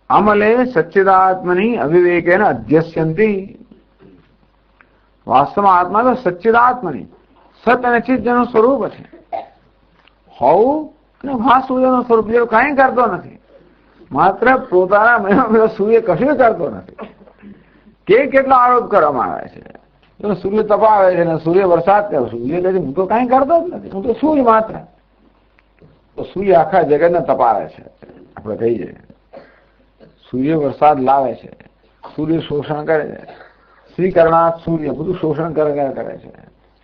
અમલે સચ્ચિદાત્મની અવિવેકેન અધ્યસ્યંતિ. વાસ્તવમાં આત્મા તો સચ્ચિદાત્મની સત અને ચિત્ત જેનું સ્વરૂપ છે. હોવું અને મહાસૂર્યનું સ્વરૂપ જેવું કઈ કરતો નથી. માત્ર પોતાના મહિમા સૂર્ય કશું કરતો નથી. કેટલો આરોપ કરવામાં આવે છે. સૂર્ય તપાવે છે ને સૂર્ય વરસાદ કરે. સૂર્ય કહે હું તો કઈ કરતો જ નથી, હું તો સૂર્ય માત્ર. તો સૂર્ય આખા જગતને તપાવે છે. આપણે કહીએ સૂર્ય વરસાદ લાવે છે, સૂર્ય શોષણ કરે છે. શ્રી કરનાથ સૂર્ય બધું શોષણ કરે છે.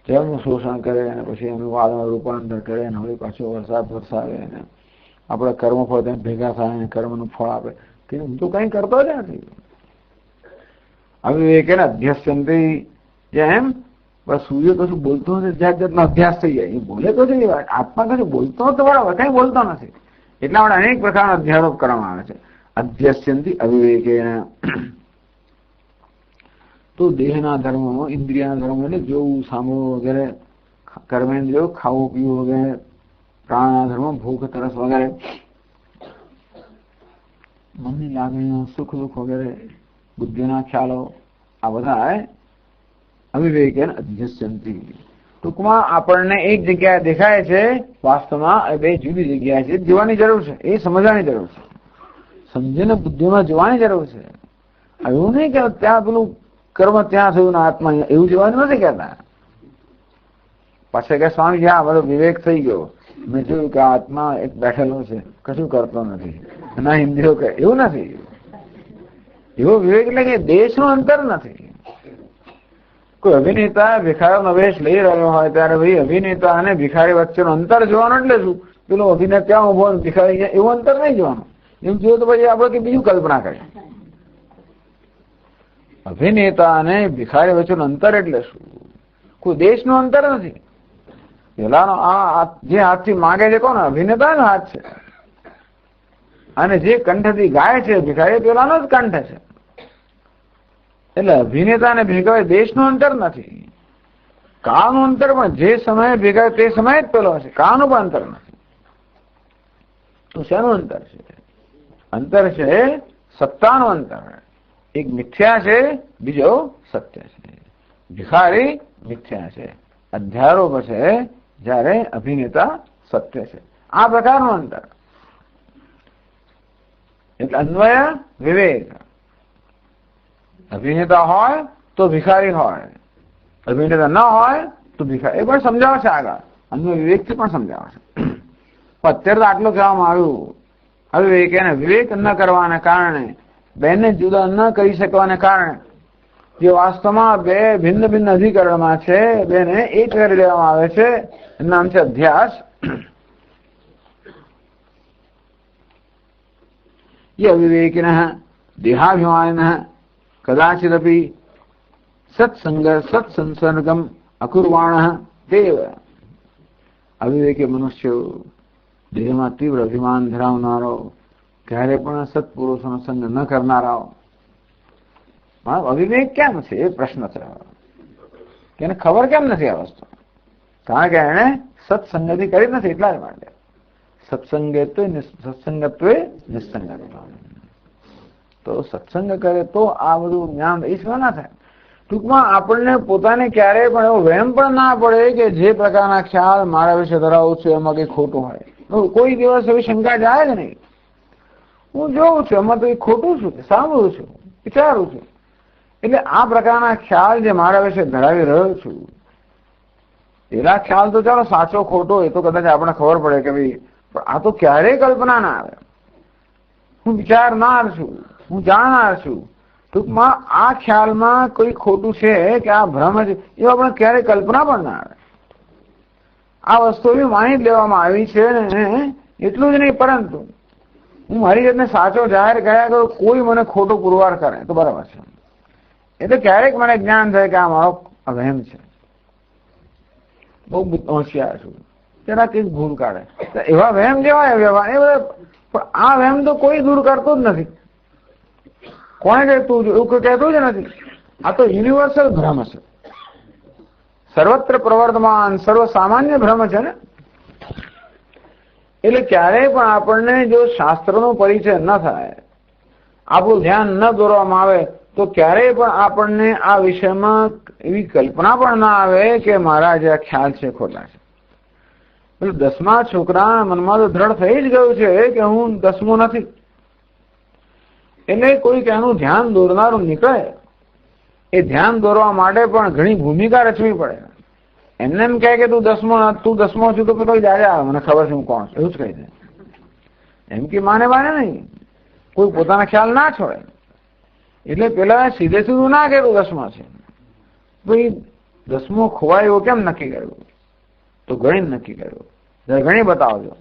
જળનું શોષણ કરે અને પછી એનું વાદળ રૂપાંતર કરે અને હવે પાછો વરસાદ વરસાવે અને આપણા કર્મ ફળ તેને ભેગા થાય અને કર્મનું ફળ આપે. કે હું તો કઈ કરતો જ નથી. અવિવેકેન અધ્યસ્યંતિ. જેમ બસ સૂર્ય કશું બોલતો નથી, જાત જાતનો અભ્યાસ થઈ જાય. એ બોલે તો છે, આત્મા કશું બોલતો તો બરાબર, કઈ બોલતો નથી. એટલા માટે અનેક પ્રકારના અધ્યારોપ કરવામાં આવે છે. અધ્યસ્યંતિ અવિવેકેન. તો દેહના ધર્મો, ઇન્દ્રિયના ધર્મો એટલે જોવું, સાંભળવું વગેરે, કર્મેન્દ્રિયો, ખાવું પીવું વગેરે, પ્રાણના ધર્મો, ભૂખ તરસ વગેરે, મનની લાગણીઓ, સુખ દુઃખ વગેરે, બુદ્ધિના ખ્યાલો, આ બધા અવિવેકેન અધ્યસ્યંતિ. ટૂંકમાં આપણને એક જગ્યાએ દેખાય છે, વાસ્તવમાં એ બે જુદી જગ્યાએ છે. જોવાની જરૂર છે, એ સમજવાની જરૂર છે. સમજીને બુદ્ધિમાં જોવાની જરૂર છે. એવું નહીં કે ત્યાં પેલું કર્મ ત્યાં થયું ને આત્મા એવું જોવાનું નથી કહેતા. પછી કે સ્વામી હા બધો વિવેક થઈ ગયો, મેં જોયું કે આત્મા એક બેઠેલો છે, કશું કરતો નથી, ના ઇન્દ્રિયો કે એવું નથી. એવો વિવેક એટલે કે દેશનું અંતર નથી. કોઈ અભિનેતા ભિખારીનો વેશ લઈ રહ્યો હોય ત્યારે ભાઈ અભિનેતા અને ભિખારી વચ્ચેનું અંતર જોવાનું. એટલે શું પેલો અભિનેતા ત્યાં ઉભો ભિખારી એવું અંતર નહીં જોવાનું. એમ જોયું તો પછી આપણે બીજું કલ્પના કરીએ. અભિનેતા અને ભિખારી વચ્ચેનું અંતર એટલે શું? કોઈ દેશનું અંતર નથી. પેલાનો આ જે હાથથી માગે છે કોણ? અભિનેતાનો હાથ છે. અને જે કંઠથી ગાય છે ભિખારી પેલાનો જ કંઠ છે. એટલે અભિનેતા અને ભિખારી દેશનું અંતર નથી. કાળનું અંતર પણ જે સમયે ભેગા તે સમયે જ પેલો હશે. કાળનું પણ અંતર નથી. તો શેનું અંતર છે? અંતર છે સત્તાનું અંતર. એક મિથ્યા છે, બીજો સત્ય છે. ભિખારી મિથ્યા છે, અધ્યારોપ છે, જ્યારે અભિનેતા સત્ય છે. આ પ્રકારનું અંતર. એટલે અન્વય વિવેક. અભિનેતા હોય તો ભિખારી હોય, અભિનેતા ન હોય તો ભિખારી. એ પણ સમજાવે છે આગળ, અન્વય વિવેકથી પણ સમજાવે છે. પણ અત્યારે તો આટલું કહેવામાં આવ્યું. અવિવેક એને વિવેક ન કરવાના કારણે બેને જુદા ન કરી શકવાને કારણે જે વાસ્તવમાં બે ભિન્ન ભિન્ન અધિકરણમાં છે બેને એક કરી લેવામાં આવે છે. એનું નામ છે અધ્યાસ. ये अविवेकिनः देहाभिमानिनः कदाचिदपि सत्संसर्गम अकुर्वाणः देव. अविवेकी मनुष्यो देहમાં તીવ્ર અભિમાન ધરાવનારો, ક્યારે પણ સત્પુરુષોનો સંગ ન કરનારાઓ. અવિવેક કેમ છે એ પ્રશ્ન છે. એને ખબર કેમ નથી આ વસ્તુ? કારણ કે એને સત્સંગતિ કરી નથી એટલા જ માટે. સત્સંગત્વે નિસંગત્વ. તો સત્સંગ કરે તો આ બધું જ્ઞાન ઈશ્વર ના થાય. ટૂંકમાં આપણને પોતાને ક્યારેય પણ એવો વહેમ પણ ના પડે કે જે પ્રકારના ખ્યાલ મારા વિશે ધરાવું છું એમાં કઈ ખોટું હોય. કોઈ દિવસ એવી શંકા જાય જ નહીં. હું જોઉં છું એમાં તો એ ખોટું છું, સાંભળું છું, વિચારું છું. એટલે આ પ્રકારના ખ્યાલ જે મારા વિશે ધરાવી રહ્યો છું એના ખ્યાલ તો ચાલો સાચો ખોટો એ તો કદાચ આપણને ખબર પડે કે ભાઈ આ તો ક્યારેય કલ્પના ના આવે. હું વિચારનાર છું, હું જાણનાર છું. ટૂંકમાં આ ખ્યાલમાં કોઈ ખોટું છે કે આ ભ્રમ છે એ આપણે ક્યારેય કલ્પના પણ ના આવે. આ વસ્તુ એવી માની જ લેવામાં આવી છે ને એટલું જ નહીં, પરંતુ હું મારી જાતને સાચો જાહેર કર્યા કરું, કોઈ મને ખોટો પુરવાર કરે તો બરાબર છે. એટલે ક્યારેક મને જ્ઞાન થાય કે આ મારો વહેમ છે, બહુ હોશિયાર છું, તેના કંઈક ભૂલ કાઢે. એવા વહેમ જેવા વ્યવહાર એ બધા, પણ આ વહેમ તો કોઈ દૂર કરતું જ નથી. કોને કહેતું એવું કહેતું જ નથી. આ તો યુનિવર્સલ ભ્રમ છે, સર્વત્ર પ્રવર્તમાન સર્વ સામાન્ય ભ્રમ છે ને. એટલે ક્યારેય પણ આપણને જો શાસ્ત્રનો પરિચય ન થાય, આપણું ધ્યાન ન દોરવામાં આવે તો ક્યારેય પણ આપણને આ વિષયમાં એવી કલ્પના પણ ના આવે કે મારા જે ખ્યાલ છે ખોટા છે. પેલું 10મા છોકરાના મનમાં તો દ્રઢ થઈ જ ગયું છે કે હું 10મો નથી. એટલે કોઈક એનું ધ્યાન દોરનારું નીકળે, એ ધ્યાન દોરવા માટે પણ ઘણી ભૂમિકા રચવી પડે. એમને એમ કહે કે તું 10મો છું તો કોઈ દાદા આવે મને ખબર છે હું કોણ છું એવું જ કહી દે. એમ કે માને નહીં, કોઈ પોતાના ખ્યાલ ના છોડે. એટલે પેલા સીધે સીધું ના કે તું 10મા છે. ભાઈ 10મો ખોવાય એવો કેમ નક્કી કર્યું? તો ગણિત નક્કી કર્યું, ગણિત બતાવજો.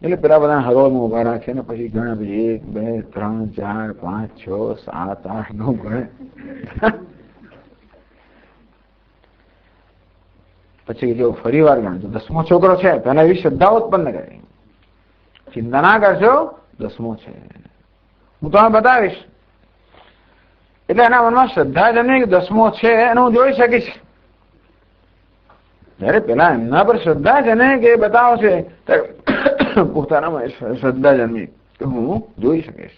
એટલે પેલા બધા હરોળમાં ઉભા રાખે ને પછી ગણે, પછી 1 2 3 4 5 6 7 8 9 ગણે. પછી જો ફરી વાર ગણજો 10મો છોકરો છે, પેલા એવી શ્રદ્ધા ઉત્પન્ન કરી. ચિંતા ના કરશો 10મો છે, હું તમને બતાવીશ. એટલે એના મનમાં શ્રદ્ધા જન્મી કે 10મો છે અને હું જોઈ શકીશ. જયારે પેલા એમના પર શ્રદ્ધા છે ને કે બતાવશે, પોતાનામાં શ્રદ્ધા જન્મી કે હું જોઈ શકીશ.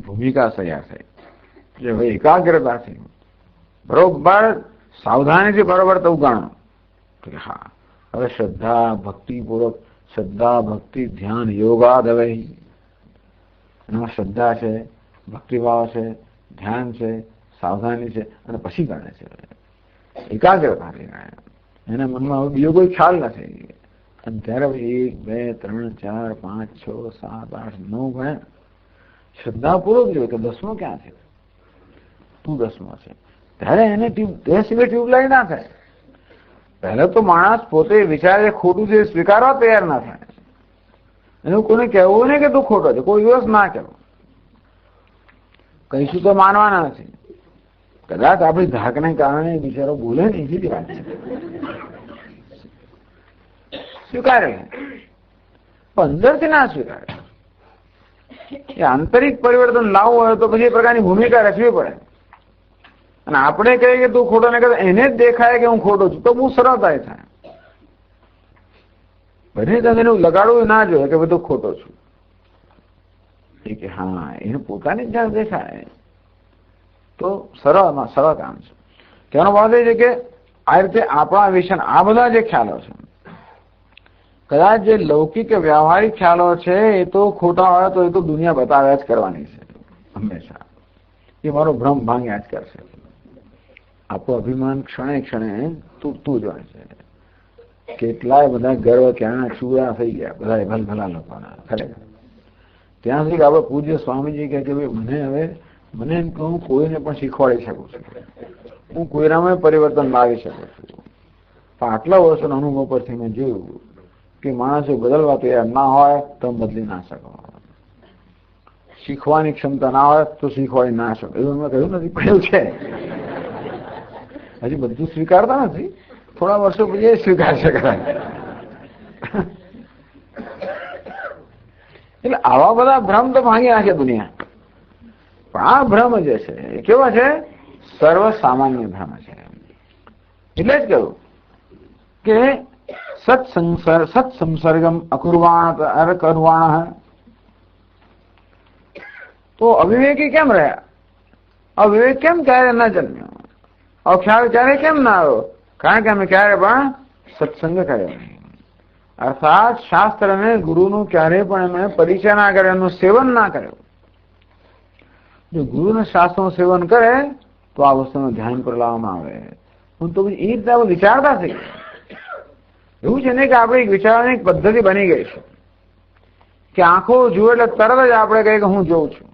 ભૂમિકા તૈયાર થઈ જે ભાઈ એકાગ્રતાથી બરોબર સાવધાનીથી બરોબર તો ઉગાણો કે હા હવે શ્રદ્ધા ભક્તિપૂર્વક, શ્રદ્ધા ભક્તિ ધ્યાન યોગાદ. હવે એમાં શ્રદ્ધા છે, ભક્તિભાવ છે, ધ્યાન છે, સાવધાની છે અને પછી ગણે છે. એકાગ્રતાથી ગણે. એના મનમાં હવે બીજો કોઈ ખ્યાલ નથી. અને ત્યારે 1 2 3 4 5 6 7 8 9 ગણે. શ્રદ્ધાપૂર્વક જોયું કે 10મો ક્યાં છે, તું 10મો છે. ત્યારે એને તે સિવાય ટ્યુબલાઇટ ના થાય. પહેલા તો માણસ પોતે વિચારે ખોટું છે સ્વીકારવા તૈયાર ના થાય. એનું કોઈને કહેવું નહીં કે તું ખોટો છે, કોઈ દિવસ ના કહેવું. કહીશું તો માનવાના નથી. કદાચ આપણી ધાકને કારણે બિચારો બોલે ને એવી વાત છે, સ્વીકારે પણ અંદરથી ના સ્વીકારે. એ આંતરિક પરિવર્તન લાવવું હોય તો પછી એ પ્રકારની ભૂમિકા રચવી પડે. અને આપણે કહીએ કે તું ખોટો ને કહે એને જ દેખાય કે હું ખોટો છું તો બહુ સરળતાય થાય. બને તમે એનું લગાડવું ના જોઈએ કે બધું ખોટો છું. કે હા એને પોતાની જ જાણ દેખાય તો સરળમાં સરળ કામ છે. તેનો વાત એ છે કે આ રીતે આપણા વિશે આ બધા જે ખ્યાલો છે, કદાચ જે લૌકિક વ્યવહારિક ખ્યાલો છે એ તો ખોટા હોય તો એ તો દુનિયા બતાવ્યા જ કરવાની છે હંમેશા. એ મારો ભ્રમ ભાંગ્યા જ કરશે. આપણું અભિમાન ક્ષણે ક્ષણે તૂટતું જ હોય છે. કેટલાય બધા ગર્વ ક્યાં ચૂરા થઈ ગયા બધા ભલભલા લોકોના. ખરેખર ત્યાં સુધી આપણે પૂજ્ય સ્વામીજી કહે કે ભાઈ મને એમ કે હું કોઈને પણ શીખવાડી શકું છું, હું કોઈનામાં પરિવર્તન લાવી શકું છું. પણ આટલા વર્ષોના અનુભવ પરથી મેં જોયું કે માણસો બદલવા તૈયાર ના હોય તો બદલી ના શકો, શીખવાની ક્ષમતા ના હોય તો શીખવાડી ના શકો. એવું મેં કહ્યું નથી, પણ છે. હજી બધું સ્વીકારતા નથી, થોડા વર્ષો પછી એ સ્વીકારશે કદાચ. એટલે આવા બધા ભ્રમ તો ભાંગી નાખે દુનિયા. પણ આ ભ્રમ જે છે એ કેવા છે? સર્વ સામાન્ય ભ્રમ છે. એટલે જ કહ્યું કે સત્સંસર્ગમ અકુર્વાણ. તો અવિવેકી કેમ રહ્યા? અવિવેક કેમ ક્યારે ના જન્મ્યો? અખ્યાલ ક્યારે કેમ ના આવ્યો? કારણ કે અમે ક્યારે પણ સત્સંગ કર્યો નહીં. અર્થાત શાસ્ત્રને ગુરુનું ક્યારે પણ એમણે પરિચય ના કર્યો, એનું સેવન ના કર્યું. જો ગુરુને શાસ્ત્રનું સેવન કરે તો આ વસ્તુનું ધ્યાન પર લાવવામાં આવે. હું તો એ રીતે આપણે વિચારતા થઈ એવું છે ને કે આપણે એક વિચારવાની એક પદ્ધતિ બની ગઈ છે કે આંખો જુએ એટલે તરત જ આપણે કહીએ કે હું જોઉં છું,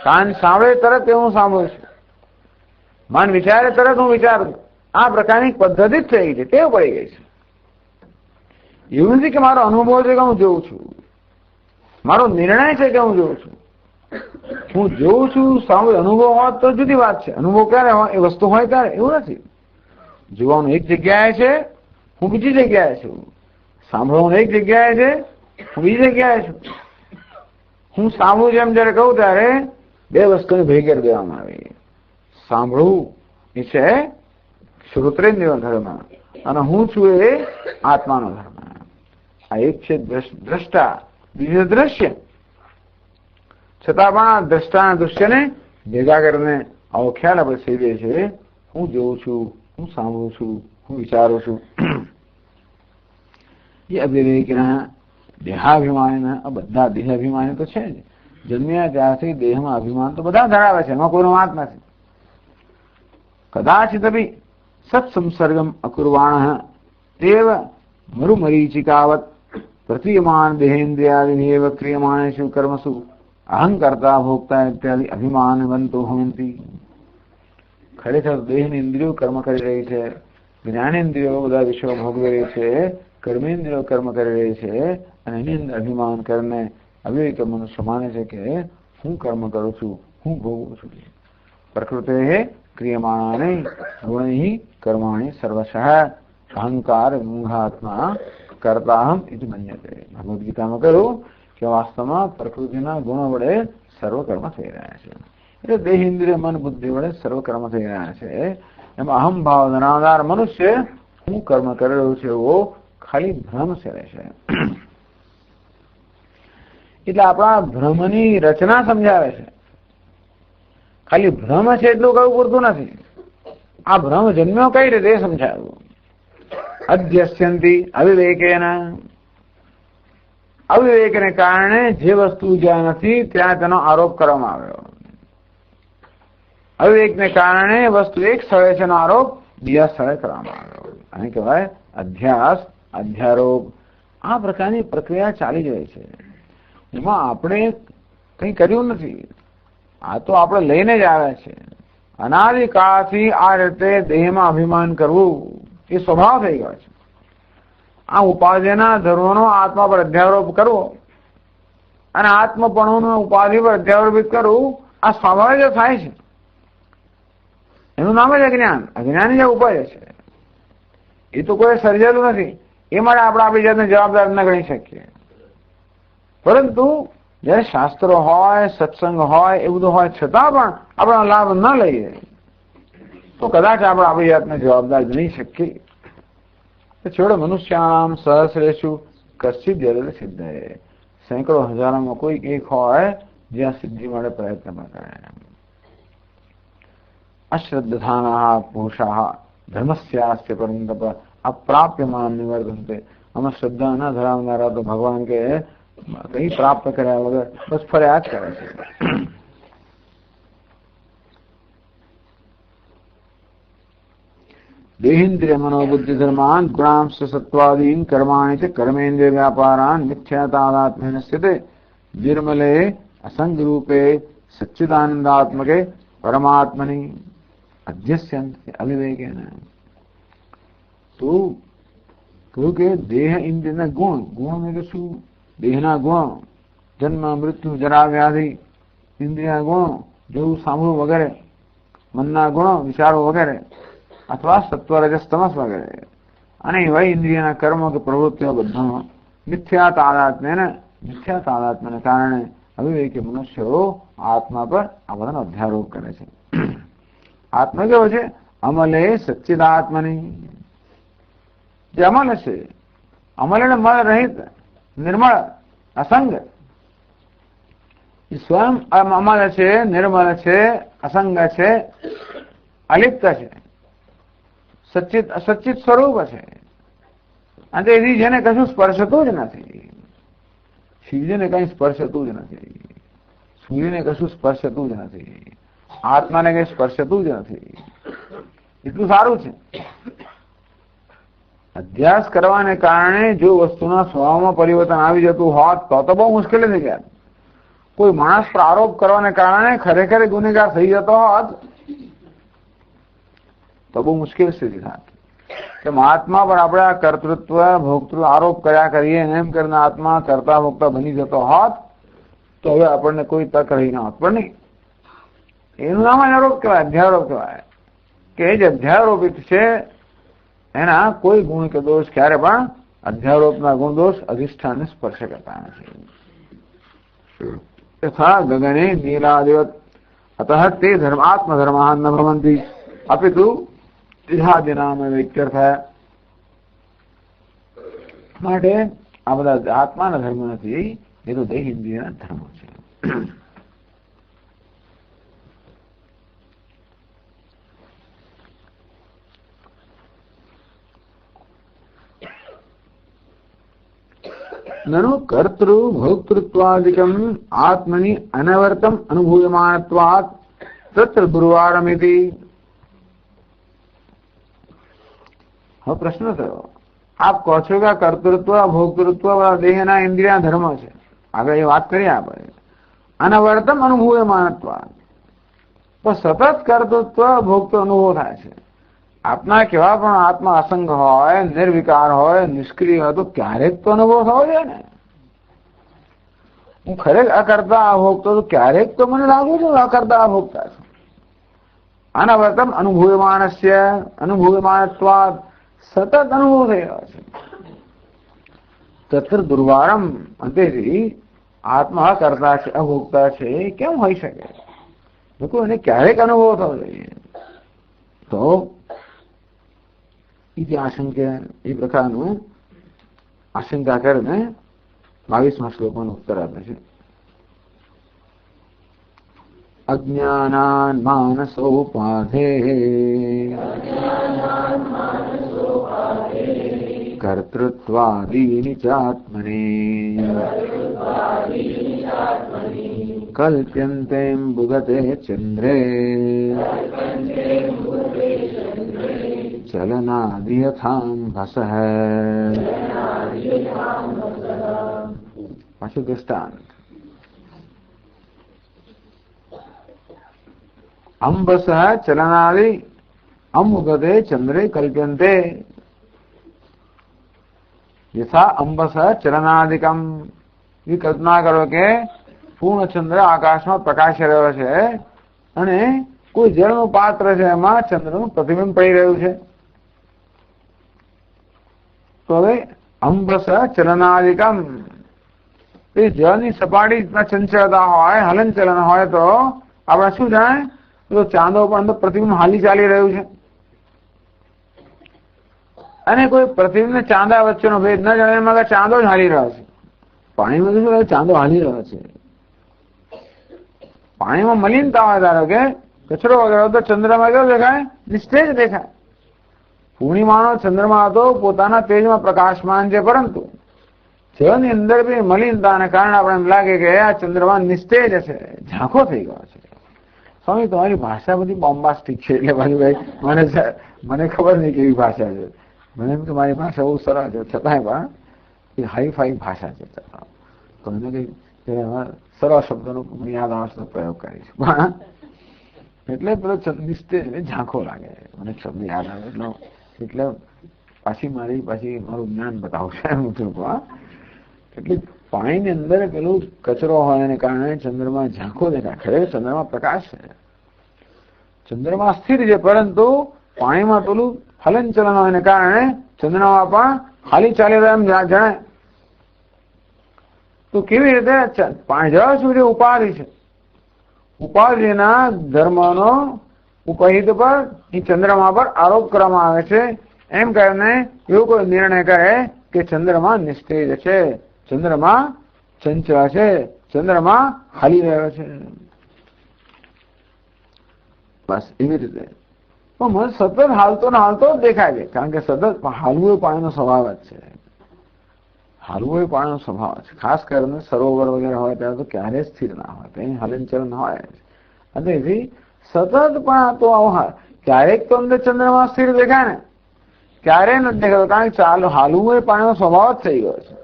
કાન સાંભળે તરત એ હું સાંભળું છું, મન વિચારે તરત હું વિચારું. આ પ્રકારની પદ્ધતિ જ થઈ ગઈ છે, ટેવ પડી ગઈ છે. એવું નથી કે મારો અનુભવ છે કે હું જોઉં છું, મારો નિર્ણય છે કે હું જોઉં છું. હું જોઉં છું, સાંભળ અનુભવ હોત તો જુદી વાત છે. અનુભવ ક્યારે હોય? એ વસ્તુ હોય ત્યારે. એવું નથી. જોવાનું એક જગ્યાએ છે, હું બીજી જગ્યાએ છું. સાંભળવાનું એક જગ્યાએ છે, હું બીજી જગ્યાએ છું. હું સાંભળું છું એમ જયારે કહું ત્યારે બે વસ્તુને ભેગી કરી દેવામાં આવી. સાંભળવું એ છે શ્રોત્રેન્દ્રિય ધર્મ, અને હું છું એ આત્માનો ધર્મ. આ એક છે દ્રષ્ટા, બીજું દ્રશ્ય. છતાં પણ આ દ્રષ્ટા દૃશ્યને ભેગા કરીને આવો ખ્યાલ આપણે સેવીએ છીએ. હું જોઉં છું, હું સાંભળું છું, હું વિચારું છું. એ અવિવેકના દેહાભિમાની, આ બધા દેહાભિમાની તો છે જ. જન્મ્યા ત્યારથી દેહમાં અભિમાન તો બધા ધરાવે છે, એમાં કોઈનો વાત નથી. કદાચિત સત્સંસર્ગમ અકુર્વાણ તેવ મરુમરીચિકાવત પ્રતીયમાન દેહેન્દ્રિયાદિનેવ ક્રિયમાણેષુ કર્મસુ અહંકર્તા ભોક્તા ઇત્યાદિ અભિમાનવંતો ભવંતિ. ખરેખર દેહની ઇન્દ્રિયો કર્મ કરી રહી છે, જ્ઞાનેન્દ્રિયો બધા વિષયો ભોગવી રહી છે, કર્મેન્દ્રિયો કર્મ કરી રહી છે, અને એની અંદર અભિમાન કરીને અવિવેક મનુષ્ય માને છે કે હું કર્મ કરું છું, હું ભોગવું છું. પ્રકૃતે ક્રિયમાણાને ગુણૈ કર્માણિ સર્વશઃ અહંકાર મૂઢાત્મા કર્તાહમ ઇતિ મન્યતે. ભગવદ્ ગીતામાં કહ્યું કે વાસ્તવમાં પ્રકૃતિના ગુણો વડે સર્વ કર્મ થઈ રહ્યા છે. એટલે દેહ ઇન્દ્રિય મન બુદ્ધિ વડે સર્વ કર્મ થઈ રહ્યા છે. એમાં અહમ ભાવ ધરાવનાર મનુષ્ય હું કર્મ કરી રહ્યો છે એવો ખાલી ભ્રમ સેરે છે. એટલે આપણા ભ્રમની રચના સમજાવે છે. ખાલી ભ્રમ છે એટલું કહ્યું પૂરતું નથી. આ ભ્રમ જન્મ્યો કઈ રીતે સમજાવ્યું. અધ્યસ્યંતી અવિવેકેના. અવિવેકને કારણે જે વસ્તુ જ્યાં નથી ત્યાં તેનો આરોપ કરવામાં આવ્યો. અવિવેકને કારણે વસ્તુ એક સ્થળે છે એનો આરોપ બીજા સ્થળે કરવામાં આવ્યો. આને કહેવાય અધ્યાસ, અધ્યારોપ. આ પ્રકારની પ્રક્રિયા ચાલી જ રહી છે. એમાં આપણે કંઈ કર્યું નથી. આ તો આપણે લઈને જ આવ્યા છે. અનાદિકાળથી આ રીતે દેહમાં અભિમાન કરવું એ સ્વભાવ થઈ ગયો છે. આ ઉપાધિના ધર્મનો આત્મા પર અધ્યારોપ કરવો અને આત્મપણુનો ઉપાધિ પર અધ્યારોપિત કરવું આ સ્વાભાવિક થાય છે. એનું નામ જ અજ્ઞાન. અજ્ઞાની જે ઉપાય છે એ તો કોઈ સર્જેલું નથી. એ માટે આપણે આપણી જાતને જવાબદાર ન ગણી શકીએ. પરંતુ જ્યારે શાસ્ત્રો હોય, સત્સંગ હોય, એ બધું હોય છતાં પણ આપણો લાભ ન લઈએ તો કદાચ આપણે આપણી જાતને જવાબદાર ગણી શકીએ. છોડે મનુષ્યામ સહસ્રેષુ કશ્ચિત જરલ સિદ્ધે. સેંકડો હજારોમાં કોઈ એક હોય જ્યાં સિદ્ધિ માટે પ્રયત્ન પણ કરે. અશ્રદ્ધાના પુરુષા ધર્મસ્યાસ્ય પરંતપ અપ્રાપ્યમાન નિવર્તન્તે. આમાં શ્રદ્ધા ના ધરાવનારા તો ભગવાન કે કઈ પ્રાપ્ત કર્યા વગર બસ ફર્યા જ કરે છે. દેહેન્દ્રિય મનોબુદ્ધિ ધર્માન ગુણાંશ સત્વાદીન કર્માણિ કર્મેન્દ્રિય વ્યાપારાન મિથ્યાતાદાત્મ્યન સ્થિતે निर्मले असंग रूपे सच्चिदानंदात्मके परमात्मनि अध्यस्यन्ते अविवेकेन। तो કે દેહ ઇન્દ્રિયના ગુણ, ગુણ એટલે શું? દેહના ગુણ, જન્મ મૃત્યુ જરા વ્યાધિ, ઇન્દ્રિયના ગુણ જોવું સાંભળવું વગેરે, મનના ગુણો વિચારો વગેરે, અથવા સત્વ રજસ તમસ વગેરે, અને એવા ઇન્દ્રિયના કર્મો કે પ્રવૃત્તિઓ બધા મિથ્યા તાદાત્મ્યને કારણે અવિવેકી મનુષ્યો આત્મા પર આ બધાનો અધ્યારોપ કરે છે. આત્મા કેવો છે? અમલે સચ્ચિદાત્મની, જે અમલ છે, અમલ એટલે મળ રહિત, નિર્મળ, અસંગ. સ્વયં અમલ છે, નિર્મળ છે, અસંગ છે, અલિપ્ત છે, સચ્ચિત સ્વરૂપ છે. અને તેથી જેને કશું સ્પર્શતું જ નથી. શિવજીને કઈ સ્પર્શતું જ નથી, સૂર્યને કશું સ્પર્શતું જ નથી, આત્માને કઈ સ્પર્શતું જ નથી. એટલું સારું છે. અભ્યાસ કરવાને કારણે જો વસ્તુના સ્વભાવમાં પરિવર્તન આવી જતું હોત તો બહુ મુશ્કેલી થઈ ગયા. કોઈ માણસ પર આરોપ કરવાને કારણે ખરેખર ગુનેગાર થઈ જતો હોત તો બહુ મુશ્કેલ સ્થિતિ થાત. કે મહાત્મા પર આપણે આ કર્તૃત્વ ભોક્તૃત્વ આરોપ કર્યા કરીએ એમ કરીને આત્મા કરતા ભોગતા બની જતો હોત તો હવે આપણને કોઈ તક રહી ના હોત. પણ નહીં, એનું નામ જ આરોપ કહેવાય, અધ્યારોપ કહેવાય. કે જે અધ્યારોપિત છે એના કોઈ ગુણ કે દોષ ક્યારે પણ અધ્યારોપના ગુણ દોષ અધિષ્ઠાનને સ્પર્શ કરતા નથી. તથા ગગને નીલાદિવત અતઃ તે ધર્મ આત્મધર્મા ન ભવંતિ અપિતુ દેહાદિનામ વ્યક્ત્યર્થ. માટે આ બધા આત્માના ધર્મ નથી, એ તો દેહ ઇન્દ્રિયના ધર્મો છે. ननु कर्तृ भोक्तृत्वादिकम् आत्मनि अनवर्तम अनुभूयमानत्वात् तत्र दुर्वारमिति. હવે પ્રશ્ન થયો, આપ કહો છો કે કર્તૃત્વ ભોક્તૃત્વ દેહના ઇન્દ્રિય ધર્મ છે, આગળ એ વાત કરીએ આપણે. અનવર્તમ અનુભૂયમાનત્વાत्, તો સતત કર્તૃત્વ ભોક્તૃ અનુભવ થાય છે. આપના કેવા પણ આત્મા અસંગ હોય, નિર્વિકાર હોય, નિષ્ક્રિય હોય તો ક્યારેક તો અનુભવ થવો જોઈએ ને. હું ખરેખર અકર્તા અભોગતો તો ક્યારેક તો મને લાગુ છું અકર્તા અભોગતા છું. અનવર્તમ અનુભૂયમાનસ્ય અનુભૂયમાનત્વાદ, સતત અનુભવ થઈ રહ્યો છે. તત્ર દુર્વારમ, અંતેથી આત્મા અકર્તા છે અભોગતા છે કેમ હોઈ શકે? લોકો એને ક્યારેક અનુભવ થવો જોઈએ. તો આશંકા, એ પ્રકારનું આશંકા કરીને 22મા શ્લોકનો ઉત્તર આપે છે. અજ્ઞાનાન માનસોપાધે કર્તૃત્વાદીનિ ચાત્મને કલ્પ્યન્તે બુધતે ચંદ્રે ચલનાદિયથામ ભસઃ. પાછું દૃષ્ટાંત. અંબસ ચલનાદિ અમુગતે ચંદ્રે કલ્પ્યન્તે. યથા અંબસ ચલનાદિકમ, એ કલ્પના કરો કે પૂર્ણચંદ્ર આકાશમાં પ્રકાશી રહ્યો છે અને કોઈ જળનું પાત્ર છે, એમાં ચંદ્રનું પ્રતિબિંબ પડી રહ્યું છે. તો હવે અંબસ ચલનાદિકમ, એ જળની સપાટીમાં ચંચળતા હોય, હલન ચલન હોય તો આપણે શું જાણે તો ચાંદો પણ અંદર પ્રતિબિંબ હાલી ચાલી રહ્યું છે. અને કોઈ પ્રતિબિંબ ને ચાંદા વચ્ચેનો ભેદ ન જાણે એમાં ચાંદો જ હાલી રહ્યો છે. પાણીમાં તો શું ચાંદો હાલી રહ્યો છે. પાણીમાં મલિનતા હોય, ધારો કે કચરો વગેરે તો ચંદ્રમાં કેવો દેખાય? નિસ્તેજ દેખાય. પૂર્ણિમાનો ચંદ્રમા તો પોતાના તેજમાં પ્રકાશમાન છે, પરંતુ જળની અંદર બી મલિનતાને કારણે આપણે એમ લાગે કે આ ચંદ્રમા નિસ્તેજ છે, ઝાંખો થઈ ગયો છે. સ્વામી તમારી ભાષા બધી બોમ્બાસ્ટિક છે, એટલે ભાઈ મને ખબર નહીં કેવી ભાષા છે. મને એમ કે મારી ભાષા બહુ સરળ છે, છતાંય પણ એ હાઈ ફાઈ ભાષા છે. તો એને કઈ સરળ શબ્દનો યાદ આવશે પ્રયોગ કરીશ, પણ એટલે પેલો નિશ્ચય ઝાંખો લાગે, મને શબ્દ યાદ આવે એટલે પાછી મારું જ્ઞાન બતાવશે એમ છું. એટલે પાણીની અંદર પેલું કચરો હોય એને કારણે ચંદ્રમાં ઝાંખો દેખાય. ખરેખર ચંદ્રમાં પ્રકાશ છે, ચંદ્રમાં સ્થિર છે, પરંતુ પાણીમાં પેલું હલન ચલન હોય એને કારણે ચંદ્રમાં પણ ખાલી ચાલી રહ્યા એમ જણાય. તો કેવી રીતે જળ શું છે? ઉપાધિ છે. ઉપાધિના ધર્મનો ઉપહિત પર ચંદ્રમા પર આરોપ કરવામાં આવે છે. એમ કરીને એવો કોઈ નિર્ણય કરે કે ચંદ્રમા નિસ્તેજ છે, ચંદ્રમા ચંચળ છે, ચંદ્રમા હાલી રહ્યો છે, બસ એવી રીતે. પણ મને સતત હાલતો ને હાલતો જ દેખાય છે, કારણ કે સતત હાલવું એ પાણીનો સ્વભાવ જ છે. હાલવું એ પાણીનો સ્વભાવ છે. ખાસ કરીને સરોવર વગેરે હોય ત્યારે તો ક્યારેય સ્થિર ના હોય, કઈ હલનચલન હોય. અને એથી સતત પણ તો ક્યારેક તો અંદર ચંદ્રમાં સ્થિર દેખાય ને, ક્યારેય નથી દેખાતો, કારણ કે હાલવું એ પાણીનો સ્વભાવ જ થઈ ગયો છે.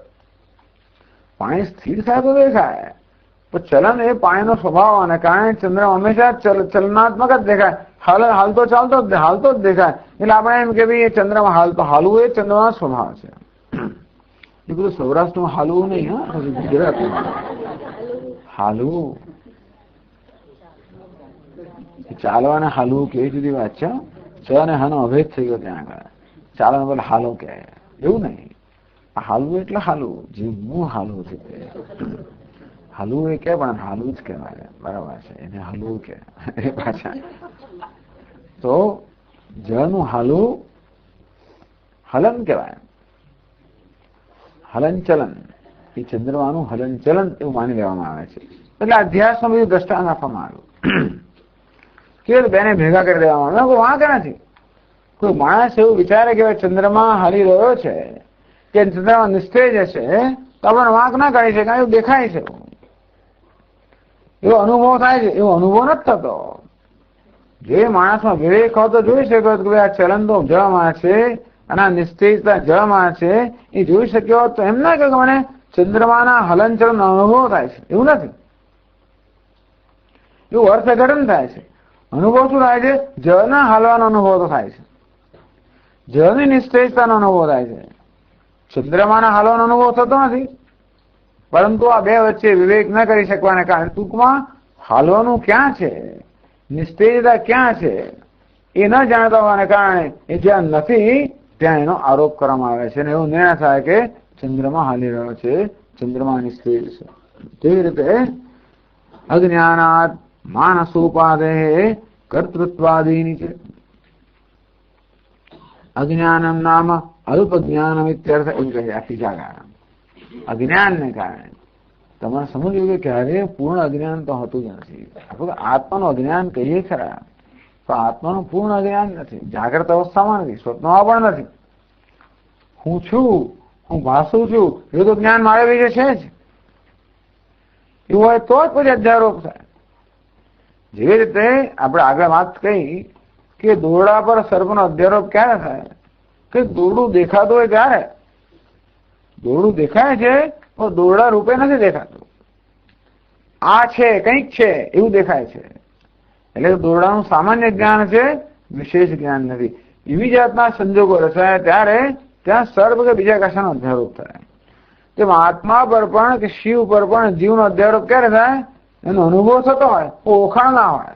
પાણી સ્થિર થાય તો દેખાય, પણ ચલન એ પાણીનો સ્વભાવ અને કારણે ચંદ્ર હંમેશા ચલનાત્મક જ દેખાય, હાલતો ચાલતો જ દેખાય. એટલે આપણે એમ કે ભાઈ ચંદ્રમાં હાલવું એ ચંદ્રનો સ્વભાવ છે. એ બધું સૌરાષ્ટ્રમાં હાલવું નહીં, હા, ગુજરાતમાં હાલવું, ચાલવાને હાલવું કેવી જુદી વાત છે. ચ અને હાનો અભેદ થઈ ગયો ત્યાં આગળ. ચાલવાનું પેલા હાલો કે એવું નહીં, હાલવું એટલે હાલવું, જીવવું હાલવું છે. હાલવું એ કે પણ હાલવું જ કહેવાય, બરાબર છે, એને હાલવું કે એ પાછા. તો જળનું હાલવું હલન કહેવાય, હલનચલન. એ ચંદ્રમાનું હલનચલન એવું માની લેવામાં આવે છે. એટલે અધ્યાસમાં બધું દ્રષ્ટાંત આપવામાં આવ્યું કે બેને ભેગા કરી દેવામાં આવે. કોઈ વાંક નથી. કોઈ માણસ એવું વિચારે કે ચંદ્રમાં હાલી રહ્યો છે કે ચંદ્રમાં નિસ્તેજ હશે તો આપણને વાંક ના કાઢી છે, કારણ એવું દેખાય છે, એવો અનુભવ થાય છે. એવો અનુભવ નથી થતો. જે માણસમાં વિવેક હોય તો જોઈ શક્યો કે આ ચલન તો જળમાં છે અને આ નિસ્તેજતા જળમાં છે, એ જોઈ શક્યો તો એમ ના કે મને ચંદ્રમાના હલનચલન અનુભવ થાય છે, એવું નથી. એવું અર્થઘટન થાય છે. અનુભવ શું થાય છે? જળના હાલવાનો અનુભવ તો થાય છે, જળની નિસ્તેજતાનો અનુભવ થાય છે. ચંદ્રમાના હાલવાનો અનુભવ થતો નથી. પરંતુ આ બે વચ્ચે વિવેક ન કરી શકવાને કારણે ટૂંકમાં હાલવાનું ક્યાં છે, નિસ્તેજતા ક્યાં છે એ ન જાણતા હોવાને કારણે એ જ્યાં નથી ત્યાં એનો આરોપ કરવામાં આવે છે અને એવો નિર્ણય થાય કે ચંદ્રમાં હાલી રહ્યો છે, ચંદ્રમાં નિસ્તેજ છે. તેવી રીતે અજ્ઞાનાત માનસોપાદે કર્તૃત્વાદીની છે. અજ્ઞાનમ નામ અલ્પ જ્ઞાનમ ઇત્યર્થ એવું કહે આખી જાગા. અજ્ઞાનને કારણે તમારે સમજવું કે ક્યારે પૂર્ણ અજ્ઞાન તો હોતું જ નથી. આપણે આત્માનું અજ્ઞાન કહીએ ખરા, તો આત્માનું પૂર્ણ અજ્ઞાન નથી. જાગ્રત અવસ્થામાં નથી, સ્વપ્નમાં પણ નથી. હું છું, હું ભાસું છું એવું તો જ્ઞાન મારે વિશે છે જ. એવું હોય તો જ પછી અધ્યારોપ થાય. જેવી રીતે આપણે આગળ વાત કહી કે દોરડા પર સર્પનો અધ્યારોપ ક્યારે થાય? કે દોરડું દેખાતું હોય ત્યારે. દોરડું દેખાય છે પણ દોરડા રૂપે નથી દેખાતું. આ છે, કંઈક છે એવું દેખાય છે. એટલે દોરડાનું સામાન્ય જ્ઞાન છે, વિશેષ જ્ઞાન નથી. એવી જાતના સંજોગો રચાય ત્યારે ત્યાં સર્પ કે બીજા કશાનો અધ્યારોપ થાય. તેમ આત્મા પર પણ કે શિવ પર પણ જીવનો અધ્યારોપ ક્યારે થાય? એનો અનુભવ થતો હોય, ઓળખાણ ના હોય.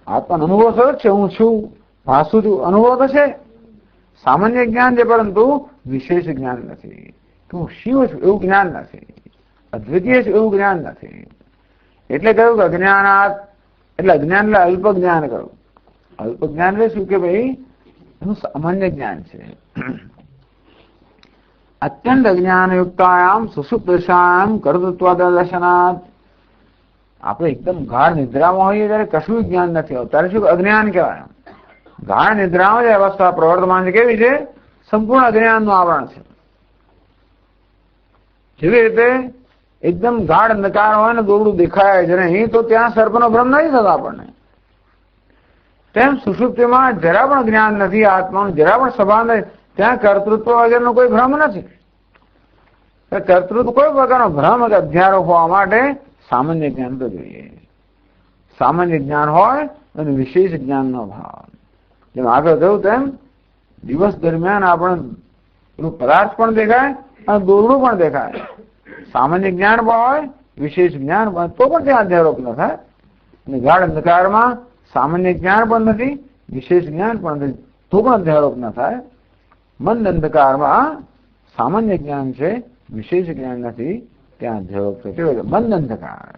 આત્માનો અનુભવ થતો છે, હું છું, ભાસું છું, અનુભવ તો છે, સામાન્ય જ્ઞાન છે, પરંતુ વિશેષ જ્ઞાન નથી. હું શિવ છું એવું જ્ઞાન નથી, અદ્વિતીય છે એવું જ્ઞાન નથી. એટલે કહ્યું કે અજ્ઞાનાત, એટલે અજ્ઞાન એટલે અલ્પ જ્ઞાન કહ્યું. અલ્પ જ્ઞાન એટલે શું કે ભાઈ એનું સામાન્ય જ્ઞાન છે. અત્યંત અજ્ઞાનયુક્તાયામ સુષુપ્તશાયામ કર્તૃત્વાદર્શનાત. આપણે એકદમ ગાઢ નિદ્રામાં હોઈએ ત્યારે કશું જ્ઞાન નથી હોતું, ત્યારે શું અજ્ઞાન કહેવાય. ગાઢ નિદ્રામાં જે અવસ્થા પ્રવર્તમાન છે કેવી છે? સંપૂર્ણ અજ્ઞાનનું આવરણ છે. જેવી રીતે એકદમ ગાઢ અંધકાર હોય ને દોરડું દેખાય છે નહીં તો ત્યાં સર્પનો ભ્રમ નથી થતો આપણને. તેમ સુષુપ્તિમાં જરા પણ જ્ઞાન નથી, આત્માનું જરા પણ સભા નથી, ત્યાં કર્તૃત્વ વગેરેનો કોઈ ભ્રમ નથી. કર્તૃત્વ કોઈ પ્રકારનો ભ્રમ કે અધ્યારોપ હોવા માટે સામાન્ય જ્ઞાન તો જોઈએ. સામાન્ય જ્ઞાન હોય અને વિશેષ જ્ઞાનનો ભાવ. જેમ આગળ કહ્યું તેમ દિવસ દરમિયાન આપણે પેલું પદાર્થ પણ દેખાય અને દોરડું પણ દેખાય. સામાન્ય જ્ઞાન પણ હોય, વિશેષ જ્ઞાન પણ, તો પણ ત્યાં અધ્યારોપ ન થાય. અને ગાઢ અંધકારમાં સામાન્ય જ્ઞાન પણ નથી, વિશેષ જ્ઞાન પણ નથી, તો પણ અધ્યારોપ ન થાય. મંદ અંધકારમાં સામાન્ય જ્ઞાન છે, વિશેષ જ્ઞાન નથી, ત્યાં અધ્યારોપ છે. મંદ અંધકાર.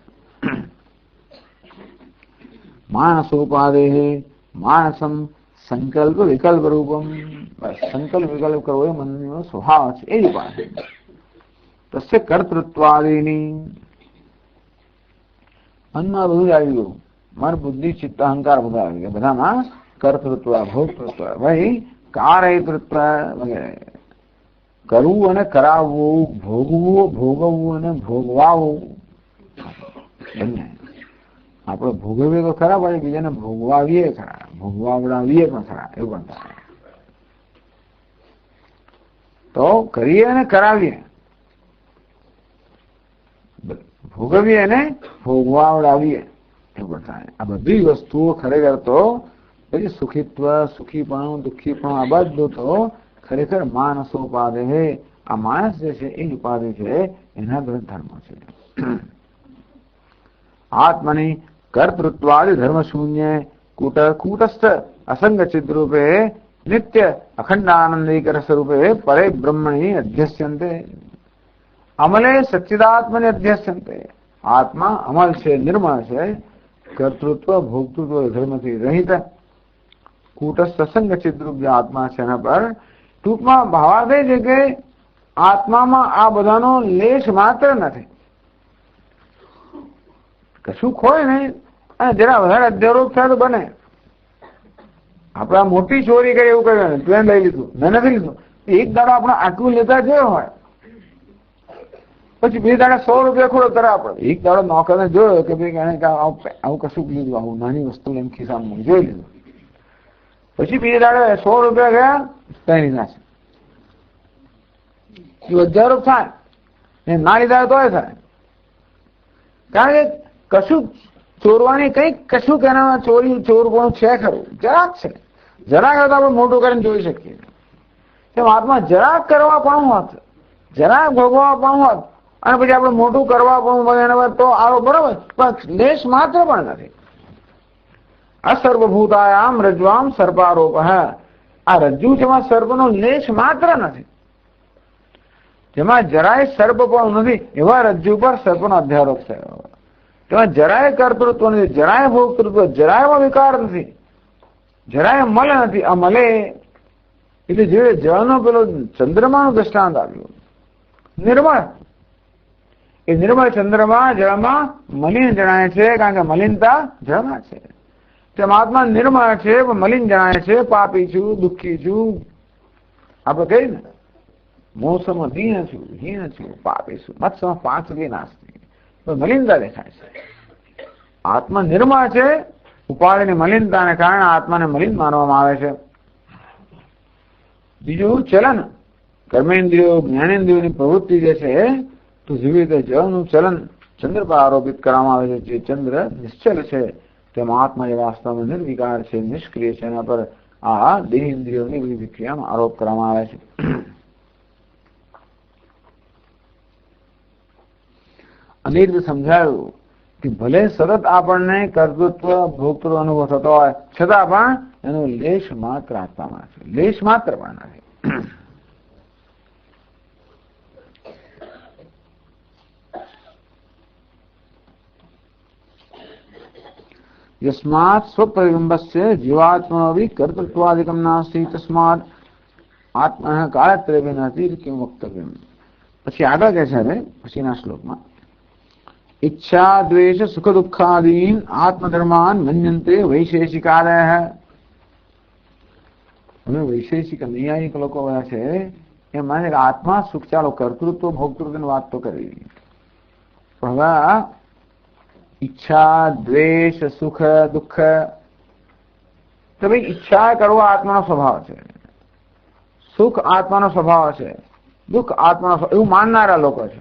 માનસોપાદે માનસમ સંકલ્પ વિકલ્પ રૂપમ. સંકલ્પ વિકલ્પ કરવો એ મનનો સ્વભાવ છે, એ જ ઉપાધિ. તસ્ય કર્તૃત્વાદિની. મનમાં બધું જ આવી ગયું. મન, બુદ્ધિ, ચિત્ત, અહંકાર બધા આવી ગયા. બધામાં કર્તૃત્વ, ભોક્તૃત્વ, ભાઈ કાર્યતૃત્વ વગેરે. કરવું અને કરાવવું, ભોગવું, ભોગવવું અને ભોગવાવું. આપણે ભોગવીએ તો ખરા, પણ બીજાને ભોગવાવીએ ખરા, ભોગવાવડાવીએ પણ ખરા, એવું પણ થાય. તો કરીએ અને કરાવીએ, ભોગવીએ અને ભોગવાવડાવીએ, એવું પણ થાય. આ બધી વસ્તુઓ ખરેખર તો પછી સુખીત્વ, સુખીપણું, દુઃખીપણું, આ બધું તો ખરેખર માનસોપાદે. આ માણસ જે છે એ ઉપાધિ છે, એના ધર્મો છે. આત્મની કર્તૃત્વાદિ ધર્મ શૂન્ય કૂટસ્થ અસંગ ચિદ્રૂપે નિત્ય અખંડાનંદીકર સ્વરૂપે પરે બ્રહ્મણી અધ્યસ્યંતે. અમલે સચ્ચિદાત્મને અધ્યસ્યંતે. આત્મા અમલ છે, નિર્મળ છે, કર્તૃત્વ ભોક્તૃત્વ ધર્મથી રહિત કૂટસ્થ અસંગ ચિદ્રૂપ જે આત્મા છે એના પર ટૂંકમાં ભાવાર્થ એ છે કે આત્મામાં આ બધાનો લેશ માત્ર નથી. કશું હોય નહીં અને જરા વધારે અધ્યારોપ થાય તો બને. આપડે મોટી ચોરી કરી એવું કહ્યું, તું લઈ લીધું, મેં નથી લીધું. એક દાડો આપણે આટલું લેતા જોયો હોય, પછી બે દાડા 100 રૂપિયા ખોડો કરે. આપણે એક દાડો નોકરને જોયો કે ભાઈ આવું કશું લીધું, આવું નાની વસ્તુ લઈને ખિસ્સામાં જોઈ લીધું. પછી બીજા દાડે 100 રૂપિયા ગયા, કઈ ના છે, એ અધ્યારોપ થાય. ના લીધા તો થાય. કારણ કે કશું ચોરવાની કઈક કશું એનામાં ચોરી ચોર પણ છે ખરું, જરાક છે. જરાક તો આપણે મોટું કરીને જોઈ શકીએ. તેમ આત્મા જરાક કરવા પણ હોત, જરાક ભોગવવા પણ હોત, અને પછી આપણે મોટું કરવા પણ એના તો આવો બરોબર, પણ લેશ માત્ર પણ નથી. અસર્વભૂતાયામ રજ્વામ સર્પારોપ. આ રજ્જુ જેમાં સર્પનો લેશ માત્ર નથી, જેમાં જરાય સર્પ પણ નથી, એવા રજ્જુ પર સર્પનો અધ્યારોપ થયો. તેમાં જરાય કર્તૃત્વ નથી, જરાય ભોક્તૃત્વ, જરાયમાં વિકાર નથી, જરાય મલ નથી. આ મલે એટલે જે જળનો પેલો ચંદ્રમાનું દ્રષ્ટાંત આવ્યું, નિર્મળ. એ નિર્મળ ચંદ્રમા જળમાં મલિન જણાય છે, કારણ કે મલિનતા જળમાં છે. તેમ આત્મા નિર્મળ છે, પણ મલિન જણાય છે. પાપી છું, દુઃખી છું, આપણે કહીએ ને, મોસમ દીન છું, હીન છું, પાપી છું, મત્સમ 5 ગે નાસ્તી, તો મલિનતા દેખાય છે. આત્મા નિર્મળ છે, ઉપાધિની મલિનતાને કારણે આત્માને મલિન માનવામાં આવે છે. બીજું ચલન, કર્મેન્દ્રિયો, જ્ઞાનેન્દ્રિયોની પ્રવૃત્તિ જે છે, તો જેવી રીતે જળનું ચલન ચંદ્ર પર આરોપિત કરવામાં આવે છે. જે ચંદ્ર નિશ્ચલ છે, તેમાં આત્મા જે વાસ્તવમાં નિર્વિકાર છે, નિષ્ક્રિય છે, એના પર આ દેહ ઇન્દ્રિયોની બધી વિક્રિયાનો આરોપ કરવામાં આવે છે. અને એ રીતે સમજાયું કે ભલે સતત આપણને કર્તૃત્વ ભોક્તૃત્વ અનુભવ થતો હોય, છતાં પણ એનો લેશ માત્ર આત્મામાં છે, લેશ માત્ર પણ નથી. यस्मात् स्वप्रतिबिंबस्य जीवात्मा कर्तृत्वादिकं नास्ति तस्मात् आत्मा कालत्रय नास्ति किं वक्तव्यम. પછી આગળ કહે છે પછીના શ્લોકમાં, ઈચ્છા દ્વેષ સુખ દુઃખાદીન આત્મધર્માન મન્યંતે વૈશેષિકાદયઃ. હવે વૈશેષિક નૈયાયિક લોકો બધા છે એ માને કે આત્મા સુખ, ચાલો કર્તૃત્વ ભોક્તૃત્વની વાત તો કરી, પણ હવે ઈચ્છા દ્વેષ સુખ દુઃખ, તો ભાઈ ઈચ્છા કરવા આત્માનો સ્વભાવ છે, સુખ આત્માનો સ્વભાવ છે, દુઃખ આત્માનો, એવું માનનારા લોકો છે.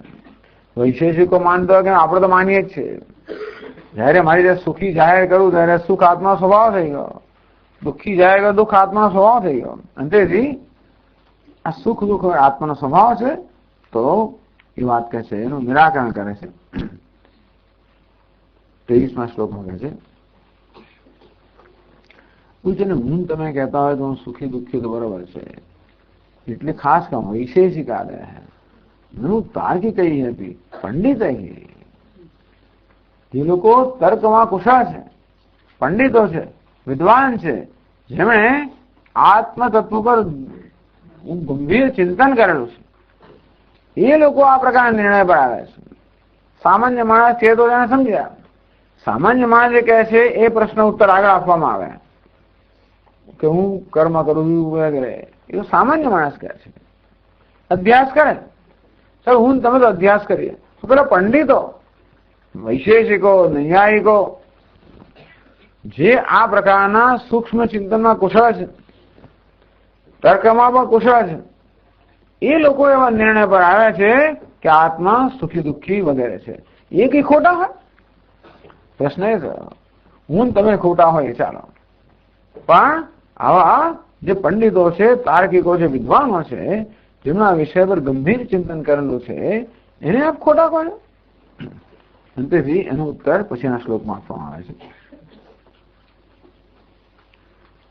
વૈશેષિકો માનતો હોય કે આપણે તો માનીએ જ છીએ. જયારે મારી રીતે સુખી જાહેર કરું ત્યારે સુખ આત્મા સ્વભાવ થઈ ગયો, દુઃખી જાહેર કરું દુઃખ આત્મા સ્વભાવ થઈ ગયો. અંતેથી આ સુખ દુઃખ આત્માનો સ્વભાવ છે. તો એ વાત કહે છે, એનું નિરાકરણ કરે છે. 23મા શ્લોકમાં કહે છે, પૂછે હું તમે કહેતા હોય તો હું સુખી દુઃખી તો બરોબર છે, એટલે ખાસ કામ વૈશેષિક આદે હું તાર્કિક હતી પંડિત. એ લોકો તર્કમાં કુશળ છે, પંડિતો છે, વિદ્વાન છે, જેમણે આત્મ તત્વ પર ગંભીર ચિંતન કરેલું છે. એ લોકો આ પ્રકારના નિર્ણય પર આવે છે. સામાન્ય માણસ છે તો તેને સમજ્યા. સામાન્ય માણસ જે કહે છે એ પ્રશ્ન ઉત્તર આગળ આપવામાં આવે કે હું કર્મ કરું વગેરે, એ તો સામાન્ય માણસ કહે છે. અભ્યાસ કરે, ચાલો હું તમે તો અભ્યાસ કરીએ. તો પેલા પંડિતો, વૈશેષિકો, નૈયાયિકો, જે આ પ્રકારના સૂક્ષ્મ ચિંતનમાં કુશળ છે, તર્કમાં પણ કુશળ છે, એ લોકો એવા નિર્ણય પર આવ્યા છે કે આત્મા સુખી દુઃખી વગેરે છે. એ કઈ ખોટા હોય? પ્રશ્ન એ છે. હું તમે ખોટા હોય ચાલો, પણ આવા જે પંડિતો છે, તાર્કિકો છે, વિદ્વાનો છે, જેમના વિષય પર ગંભીર ચિંતન કરેલું છે, એને આપ ખોટા કહો. અંતેથી એનો ઉત્તર પછીના શ્લોકમાં આપવામાં આવે છે.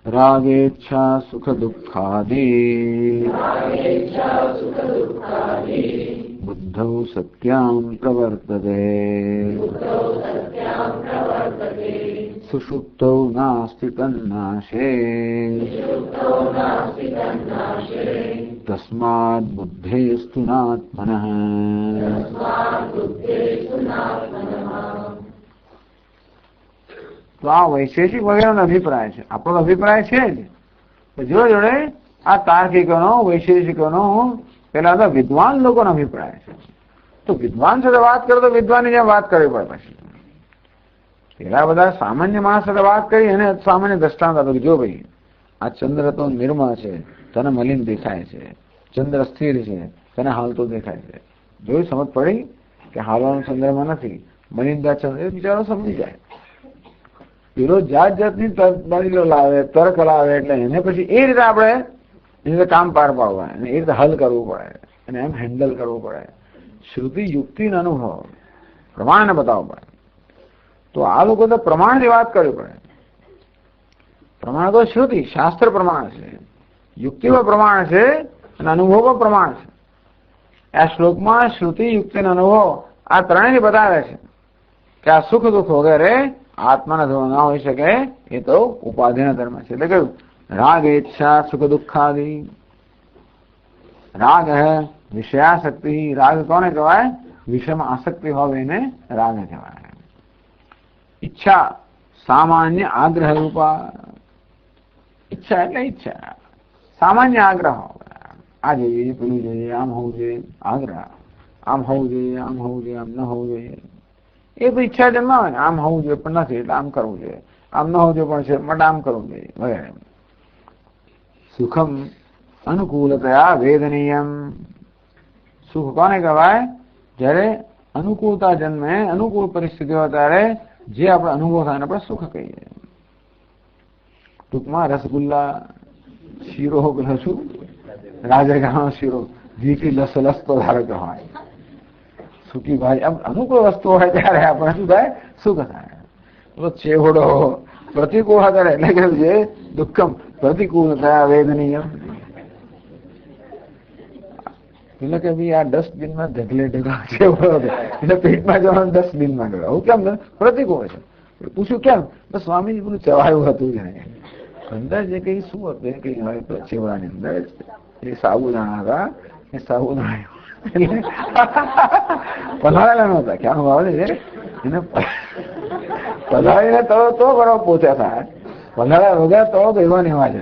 રાગેચ્છા સુખ દુઃખાદિ બુદ્ધૌ સત્યામ પ્રવર્તતે સુષુપ્તૌ નાસ્તિ તન્નાશે તસ્માદ બુદ્ધેસ્તુ નાત્મનઃ. તો આ વૈશેષિક વગેરેનો અભિપ્રાય છે. આપણો અભિપ્રાય છે જ, જોડે જોડે આ તાર્કિકોનો, વૈશેષિકોનો, પેલા તો વિદ્વાન લોકોનો અભિપ્રાય છે. તો વિદ્વાન સાથે વાત કરો તો વિદ્વાનની જેમ વાત કરવી પડે. પછી પેલા બધા સામાન્ય માણસ સાથે વાત કરી અને સામાન્ય દ્રષ્ટાંત આપે કે જો ભાઈ આ ચંદ્ર તો નિર્મળ છે, તને મલિન દેખાય છે, ચંદ્ર સ્થિર છે, તને હાલતો દેખાય છે. જોઈ સમજ પડી કે હાલવાનો ચંદ્રમાં નથી, મલિનદા ચંદ્ર, એ બિચારો સમજી જાય. પેલો જાત જાતની દલીલો લાવે, તર્ક લાવે, એટલે એને પછી એ રીતે આપણે એ રીતે કામ પાર પાડવા, અને એ રીતે હલ કરવું પડે, અને એમ હેન્ડલ કરવું પડે. શ્રુતિ યુક્તિનો અનુભવ, પ્રમાણને બતાવવું પડે. તો આ લોકો તો પ્રમાણની વાત કરવી પડે. પ્રમાણ તો શ્રુતિ, શાસ્ત્ર પ્રમાણ છે, યુક્તિમાં પ્રમાણ છે, અને અનુભવમાં પ્રમાણ છે. આ શ્લોકમાં શ્રુતિ, યુક્તિ અને અનુભવ આ ત્રણેય બતાવે છે કે આ સુખ દુઃખ વગેરે આત્માના ધર્મ ના હોઈ શકે, એ તો ઉપાધિના ધર્મ છે. એટલે કહ્યું રાગ ઈચ્છા સુખ દુઃખાદિ. રાગ હે વિષયાસક્તિ. રાગ કોને કહેવાય? વિષયમાં આસક્તિ હોય એને રાગ કહેવાય. ઈચ્છા સામાન્ય આગ્રહ રૂપા. ઈચ્છા એટલે ઈચ્છા, સામાન્ય આગ્રહ. આ જોઈએ, પેલું જોઈએ, આમ હોવું જોઈએ, આગ્રહ. આમ હોવું જોઈએ, આમ હોવું જોઈએ, આમ ન હોવું જોઈએ. એ તો ઈચ્છા જન્માવે ને, આમ હોવું જોઈએ પણ નથી એટલે આમ કરવું જોઈએ, આમ ન હોવું જોઈએ પણ છે માટે આમ કરવું જોઈએ વગેરે. સુખમ અનુકૂલતયા વેદનીયમ. સુખ કોને કહેવાય? જયારે અનુકૂળતા જન્મે, અનુકૂળ પરિસ્થિતિ હોય ત્યારે જે આપણે અનુભવ થાય આપણે સુખ કહીએ. ટૂંકમાં રસગુલ્લા, શીરો, શું રાજગરાનો શીરો, ઘીથી લસતો ધારો કે હોય, સુકી ભાઈ, આમ અનુકૂળ વસ્તુ હોય ત્યારે આપણે શું થાય? સુખ થાય. ચેવડો પ્રતિકૂળ કરે એટલે કે જે દુઃખમ પ્રતિકૂળ થયા વેદનીય. એટલે કે ભાઈ આ ડસ્ટબિનમાં ઢગલે ઢગા ચેવડો એટલે પેટમાં જવાનું ડસ્ટબિનમાં ગયો. હું કેમ પ્રતિકૂળ છે? પૂછ્યું કેમ? તો સ્વામીજી બધું ચવાયું હતું જ નહીં. અંદર જે કઈ શું હતું એ કઈ હોય તો ચેવડાની અંદર એ સાબુદાણા હતા, એ સાબુદાણા પલાળેલા નહોતા. ક્યાં આવે છે એને પલાળીને તો બરાબર પોચા થાય, પલાળ્યા વગર તો એવાની એવા છે.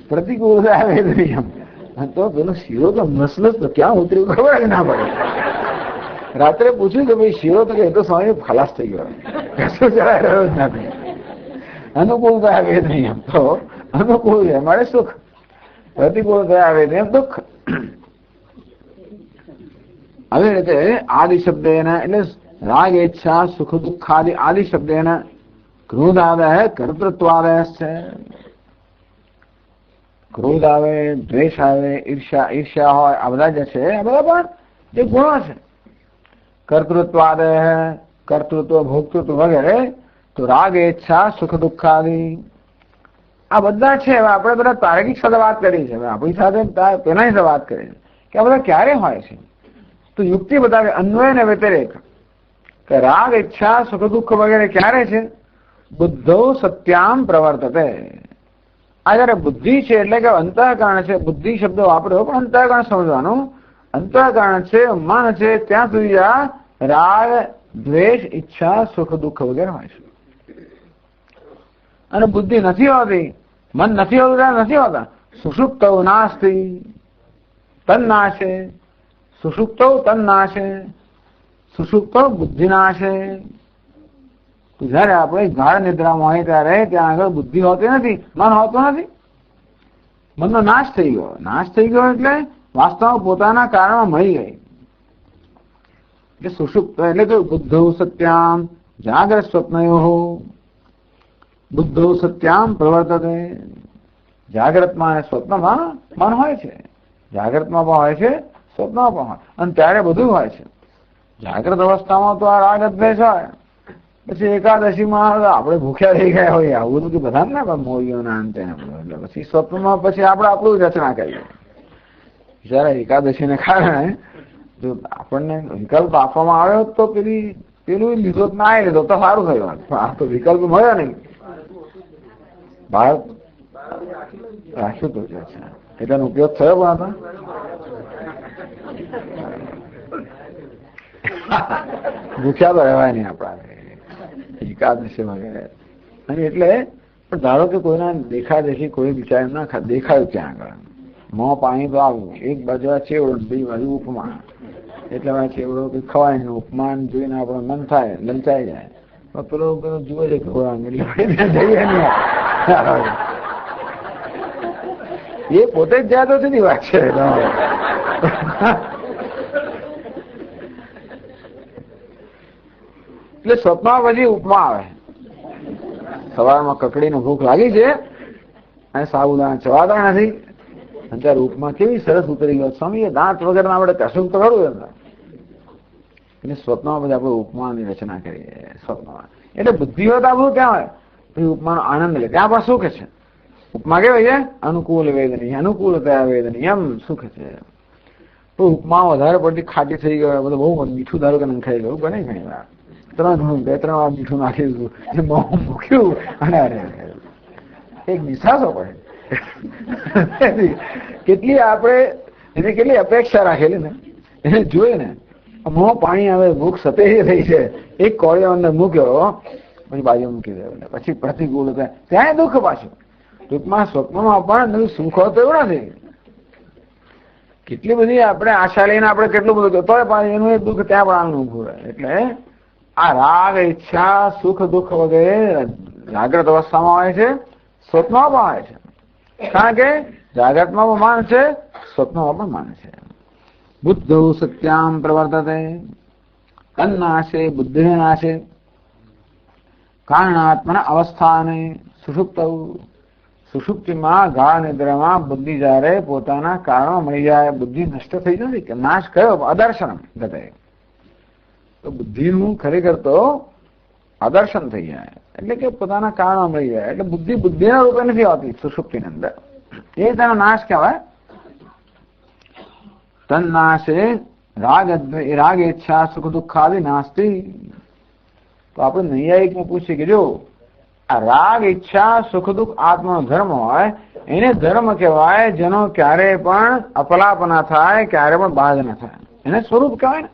પ્રતિકૂળ આવે નિયમ. તો પેલો શીરો તો મસલસ તો ક્યાં ઉતર્યું ખબર ના પડે. રાત્રે પૂછ્યું કે ભાઈ શીરો તો કે એ તો સ્વામી ખલાસ થઈ ગયો, કશું ચલાય રહ્યો જ નથી. અનુકૂળતા આવે નિયમ તો અનુકૂળ છે મળે સુખ, પ્રતિકૂળ થયા વેદને દુઃખ. આવી રીતે આદિ શબ્દ એના એટલે રાગ ઈચ્છા સુખ દુઃખાદિ આદિ શબ્દ એના ક્રોધ આવે કર્તૃત્વાદય છે. ક્રોધ આવે, દ્વેષ આવે, ઈર્ષ્યા હોય, આ બધા જે છે આ બધા પણ જે ગુણો છે. કર્તૃત્વાદય કર્તૃત્વ ભોક્તૃત્વ વગેરે. તો રાગ ઈચ્છા સુખ દુઃખાદિ આ બધા છે. હવે આપણે બધા તાર્કિક સાથે વાત કરી છે. આપણી સાથે પેલા સાથે વાત કરી કે આ બધા ક્યારે હોય છે. તો યુક્તિ બતાવે અન્વય ને વ્યતિરેક કે રાગ ઈચ્છા સુખ દુઃખ વગેરે ક્યારે છે. બુદ્ધો સત્યામ પ્રવર્તતે. આ જયારે બુદ્ધિ છે એટલે કે અંતઃકરણ છે. બુદ્ધિ શબ્દ વાપર્યો પણ અંતઃકરણ સમજવાનું. અંતઃકરણ છે, મન છે, ત્યાં સુધી આ રાગ દ્વેષ ઈચ્છા સુખ દુઃખ વગેરે હોય છે. અને બુદ્ધિ નથી હોતી, મન નથી હોતું ત્યારે નથી હોતા. સુષુપ્તૌ નાસ્તિ તન્નાશે, સુષુપ્તૌ તન્નાશે, સુષુપ્તૌ બુદ્ધિનાશે. જયારે આપણે ગાઢ નિદ્રામાં હોય ત્યારે ત્યાં આગળ બુદ્ધિ હોતી નથી, મન હોતું નથી. મનનો નાશ થઈ ગયો. નાશ થઈ ગયો એટલે વાસ્તવમાં પોતાના કારણમાં મળી ગઈ. એટલે સુષુપ્ત એટલે કે બુદ્ધૌ સત્યામ જાગ્રત સ્વપ્નયો. બુદ્ધો સત્યામ પ્રવર્તતે. જાગ્રતમાં અને સ્વપ્નમાં મન હોય છે. જાગ્રતમાં પણ હોય છે, સ્વપ્નમાં પણ હોય. અને ત્યારે બધું હોય છે. જાગ્રત અવસ્થામાં તો આ રાગ દ્વેષ હોય. પછી એકાદશીમાં આપણે ભૂખ્યા રહી ગયા હોય આવું બધું બધા ને મોરીઓના અંતે. એટલે પછી સ્વપ્નમાં પછી આપણે આપણું રચના કરીએ. જયારે એકાદશીને કારણે જો આપણને વિકલ્પ આપવામાં આવ્યો તો પેલું લીધો ના લીધો તો સારું થયું. આ તો વિકલ્પ મળ્યો નહીં. ભારત રાખ્યું તો એટલે ઉપયોગ થયો પણ હતો. ભૂખ્યા તો રહેવાય નહીં આપણા એકાદશી વગેરે. અને એટલે પણ ધારો કે કોઈના દેખાદેખી કોઈ બિચાર ના દેખાયું ત્યાં આગળ મોં પાણી તો આવું. એક બાજુ આ ચેવડો, બીજી બાજુ ઉપમા. એટલે આ ચેવડો કઈ ખવાય નહીં. ઉપમાન જોઈને આપણું મન થાય, લલચાઈ જાય. પેલો જુએ છે ખવડાવે જઈએ નહીં. એ પોતે જ જાય તો સીધી વાત છે. એટલે સ્વપ્નમાં પછી ઉપમા આવે. સવારમાં કકડીને ભૂખ લાગી છે અને સાબુદાણા ચવાતા નથી. અત્યારે ઉપમા કેવી સરસ ઉતરી ગયો. સ્વામી એ દાંત વગર આપણે કશું તો ખરું એટલે સ્વપ્નમાં પછી આપણે ઉપમાની રચના કરીએ. સ્વપ્નમાં એટલે બુદ્ધિ હોય તો આ બધું ક્યાં હોય. પછી ઉપમાનો આનંદ લે. ત્યાં પણ સુખ છે. ઉપમા કેવાય છે અનુકૂળ વેદની, અનુકૂળતા વેદની એમ સુખ છે. તો ઉપમા વધારે પડતી ખાટી થઈ ગયો, બધું બહુ મીઠું ધારો કે નંખાઈ ગયું. બને ઘણી વાર 2 વાર મીઠું નાખી દીધું, મૂક્યું અને એક નિશાસો પડે. કેટલી આપણે એને કેટલી અપેક્ષા રાખેલી ને એને જોઈ ને મોં પાણી આવે, ભૂખ સતેરી થઈ છે. એક કોળિયો અંદર મૂક્યો પછી બાજુ મૂકી દે. પછી પ્રતિકૂળ ત્યાં દુઃખ પાછું. ટૂંકમાં સ્વપ્નમાં પણ સુખ હોતો એવું નથી. કેટલી બધી આપણે આશા લઈને આપણે કેટલું બધું તો પાછું એનું એ દુઃખ ત્યાં પણ અનુભવ રહે. એટલે આ રાગ ઈચ્છા સુખ દુઃખ વગેરે જાગ્રત અવસ્થામાં હોય છે, સ્વપ્નમાં પણ હોય છે. કારણ કે જાગ્રતમાં પણ માન છે, સ્વપ્નમાં પણ માન છે. બુદ્ધો સત્યામ પ્રવર્તતે તન્નાશે બુદ્ધિને નાશે કારણાત્મના અવસ્થાને સુષુપ્ત. સુષુપ્તિમાં ગાઢ નિદ્રામાં બુદ્ધિ જયારે પોતાના કારણો મળી જાય, બુદ્ધિ નષ્ટ થઈ નથી કે નાશ કયો અદર્શન ગતે. તો બુદ્ધિનું ખરેખર તો અદર્શન થઈ જાય એટલે કે પોતાના કારણો મળી જાય. એટલે બુદ્ધિ બુદ્ધિના રૂપે નથી આવતી સુષુપ્તિની અંદર. એ તેનો નાશ કહેવાય. તન્નાશે રાગ ઈચ્છા સુખ દુઃખાદિ નાસ્તિ. તો આપણે નૈયાયિકને પૂછીએ કે જો આ રાગ ઈચ્છા સુખ દુઃખ આત્માનો ધર્મ હોય એને ધર્મ કહેવાય જેનો ક્યારે પણ અપલાપ ના થાય, ક્યારે પણ બાધ ના થાય. એને સ્વરૂપ કહેવાય ને.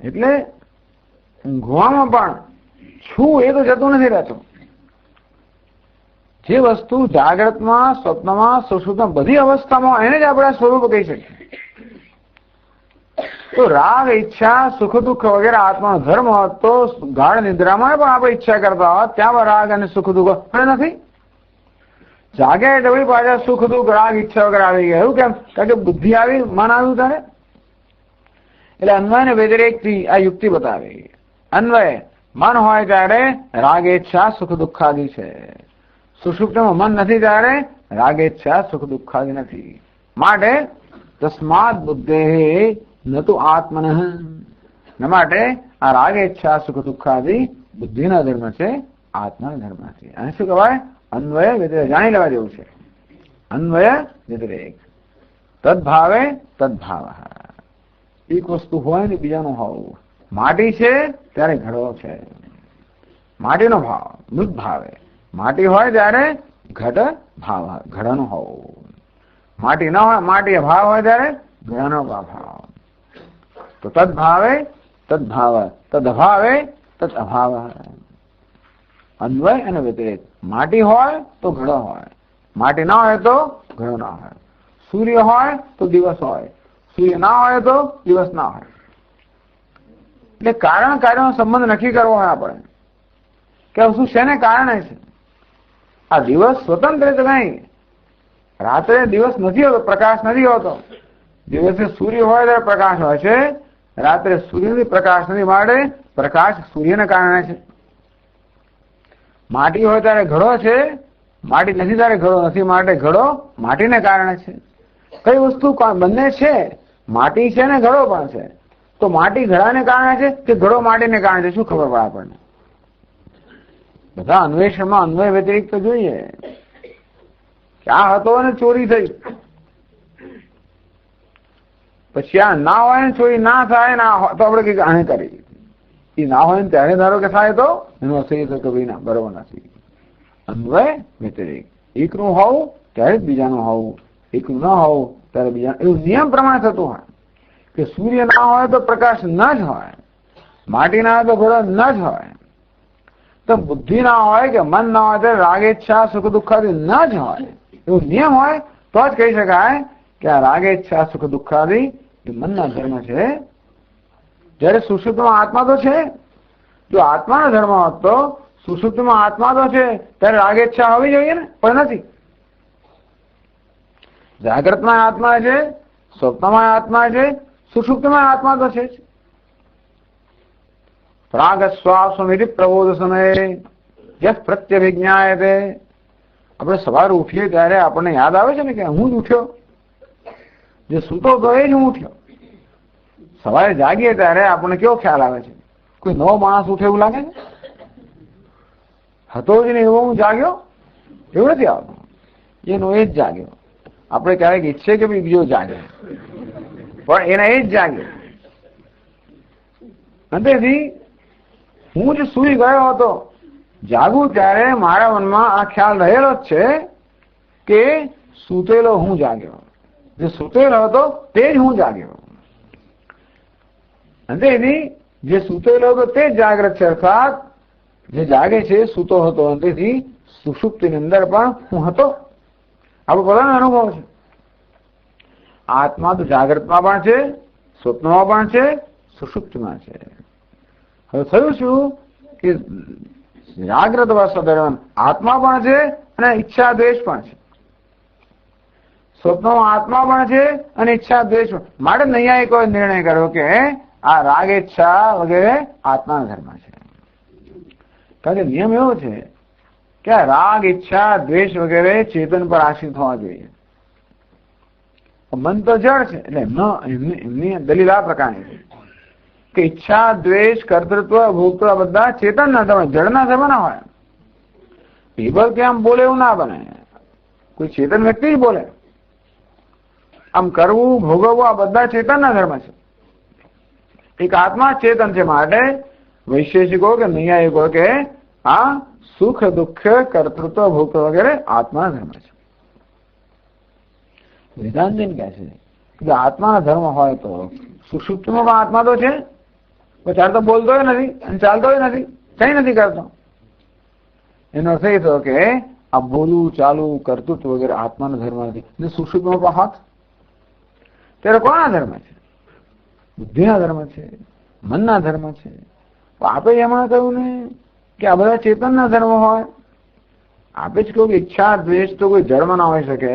એટલે ઊંઘવામાં પણ છું એ તો જતું નથી રહેતું. જે વસ્તુ જાગ્રતમાં, સ્વપ્નમાં, સુષુપ્તમાં બધી અવસ્થામાં એને જ આપણે સ્વરૂપ કહી શકીએ. તો રાગ ઈચ્છા સુખ દુઃખ વગેરે આત્માનો ધર્મ હોત તો ગાઢ નિદ્રામાં પણ આપણે ઈચ્છા કરતા હોત ત્યાં રાગ અને સુખ દુઃખ પણ નથી. જાગે એટલે વળી પાછા સુખ દુઃખ રાગ ઈચ્છા વગર આવી ગયા. એવું કેમ? કારણ કે બુદ્ધિ આવી, મન આવ્યું તારે. એટલે અન્વય ને વ્યતિરેકથી આ યુક્તિ બતાવી. અન્વય મન હોય ત્યારે રાગ ઈચ્છા સુખ દુઃખાદી છે. સુષુપ્તમાં મન નથી ત્યારે રાગ ઈચ્છા સુખ દુઃખાદી નથી. માટે તસ્માત બુદ્ધે ન તો આત્મન, માટે આ રાગ ઈચ્છા સુખ દુઃખાદી બુદ્ધિના ધર્મ છે, આત્માના ધર્મ છે. અને શું કહેવાય? અન્વય વ્યતિરેક. જાણી લેવા જેવું છે. અન્વય વ્યતિરેક. તદભાવે તદભાવ. એક વસ્તુ હોય ને બીજાનું હોવું. માટી છે ત્યારે ઘડો છે, માટીનો ભાવ મૃત ભાવે. માટી હોય ત્યારે ઘટ ભાવ, ઘડાનો હોવું. માટી ના હોય, માટી ભાવ હોય ત્યારે ઘડાનો ભાવ. તો તદભાવે તદભાવ, તદભાવે તદ અભાવ. અન્વય અને વ્યતિરેક. માટી હોય તો ઘડો હોય, માટી ના હોય તો ઘડો ના હોય. સૂર્ય હોય તો દિવસ હોય, સૂર્ય ના હોય તો દિવસ ના હોય. એટલે કારણ કાર્યનો સંબંધ નક્કી કરવો હોય આપણે કે શું શેને કારણે છે. આ દિવસ સ્વતંત્ર તો નહીં. રાત્રે દિવસ નથી હોતો, પ્રકાશ નથી હોતો. દિવસે સૂર્ય હોય ત્યારે પ્રકાશ હોય છે, રાત્રે સૂર્યથી પ્રકાશ નથી. માટે પ્રકાશ સૂર્યને કારણે છે. માટી હોય ત્યારે ઘડો છે, માટી નથી ત્યારે ઘડો નથી. માટે ઘડો માટીને કારણે છે. કઈ વસ્તુ બંને છે, માટી છે ને ઘડો પણ છે. તો માટી ઘડાને કારણે છે કે ઘડો માટીને કારણે છે? શું ખબર પડે આપણને? બધા અન્વેષણમાં અન્વય વ્યતિરેક તો જોઈએ. આ હતો અને ચોરી થઈ, પછી આ ના હોય ને ચોરી ના થાય ને તો આપણે કઈક આને કરી. એ ના હોય ને ત્યારે ધારો કે થાય તો એનો અસર તો કે ભાઈ ના, બરોબર નથી. અન્વય વ્યતિરેક. એકનું હોવું ત્યારે જ બીજાનું હોવું, એકનું ના હોવું ત્યારે બીજા. એવું નિયમ પ્રમાણે થતું હોય કે સૂર્ય ના હોય તો પ્રકાશ ન જ હોય, માટી ના હોય તો ઘડો ન જ હોય. તો બુદ્ધિ ના હોય કે મન ના હોય ત્યારે રાગ ઈચ્છા સુખ દુઃખાદી ન જ હોય. એવું નિયમ હોય તો જ કહી શકાય કે આ રાગ ઈચ્છા સુખ દુઃખાદી એ મનના ધર્મ છે. જયારે સુષુપ્તમાં આત્મા તો છે. જો આત્માના ધર્મ હોત તો સુષુપ્તમાં આત્મા તો છે ત્યારે રાગ ઈચ્છા હોવી જોઈએ ને, પણ નથી. જાગ્રતમાં આત્મા છે, સ્વપ્નમાં આત્મા છે, સુષુપ્તમાં આત્મા તો છે. પ્રાગ શ્વાસમિતિ પ્રબોધ સમયે યહ પ્રત્યભિજ્ઞાયતે. આપણે સવારે ઉઠીએ ત્યારે આપણને યાદ આવે છે ને કે હું જ ઉઠ્યો. જે સૂતો તો એ જ હું ઉઠ્યો. સવારે જાગીએ ત્યારે આપણને કેવો ખ્યાલ આવે છે? કોઈ નવો માણસ ઉઠે એવું લાગે છે? હતો જ ને એવો હું જાગ્યો એવું નથી આવતું. એનો એ જ જાગ્યો. આપણે ક્યારેક ઈચ્છે કે બીજો જાગે, પણ એના એ જ જાગે. અંતેથી હું જ સૂઈ ગયો હતો. જાગું ત્યારે મારા મનમાં આ ખ્યાલ રહેલો જ છે કે સૂતેલો હું જાગ્યો. જે સૂતેલો હતો તે જ હું જાગ્યો. અંતેથી જે સૂતેલો હતો તે જ જાગ્રત છે, અર્થાત જે જાગે છે સૂતો હતો. અંતેથી સુષુપ્તિની અંદર પણ હું હતો. આપણો પોતાનો અનુભવ છે. આત્મા તો જાગ્રતમાં પણ છે, સ્વપ્નમાં પણ છે, સુષુપ્તિમાં છે. હવે થયું શું કે જાગ્રત અવસ્થા દરમિયાન આત્મા પણ છે અને ઈચ્છા દ્વેષ પણ છે. સ્વપ્નમાં આત્મા પણ છે અને ઈચ્છા દ્વેષ પણ. માટે નૈયાયિકોએ નિર્ણય કર્યો કે આ રાગ ઈચ્છા વગેરે આત્માના ધર્મ છે. કારણ કે નિયમ એવો છે કે આ રાગ ઈચ્છા દ્વેષ વગેરે ચેતન પર આશ્રિત હોવા જોઈએ. મન તો જળ છે. એટલે એમની દલીલ આ પ્રકારની છે કે ઈચ્છા દ્વેષ કર્તૃત્વ ભોગત્વ બધા ચેતનના ધર્મ, જળના ધર્મ ના હોય. ટેબલ કે આમ બોલે એવું ના બને. કોઈ ચેતન વ્યક્તિ જ બોલે. આમ કરવું ભોગવવું આ બધા ચેતનના ધર્મ છે. એક આત્મા ચેતન છે. માટે વૈશેષિકો કે નૈયાયિકો કે આ સુખ દુઃખ કર્તૃત્વ ભોગત્વ વગેરે આત્માના ધર્મ છે. વેદાંતિન કહે છે કે આત્માના ધર્મ હોય તો સુષુપ્તિમાં પણ આત્મા તો છે. ત્યારે તો બોલતો નથી અને ચાલતો નથી, કઈ નથી કરતો. એનો અર્થ એ થયો કે આ બોલવું ચાલવું કર્તૃત્વ વગેરે આત્માના ધર્મ નથી. સુષુપ્તિમાં પણ હાથ ત્યારે કોના ધર્મ છે? બુદ્ધિના ધર્મ છે, મનના ધર્મ છે. આપણે એમાં કહ્યું ને કે આ બધા ચેતનના ધર્મ હોય. આપે જ કહું કે ઈચ્છા દ્વેષ તો કોઈ જળમાં ના હોઈ શકે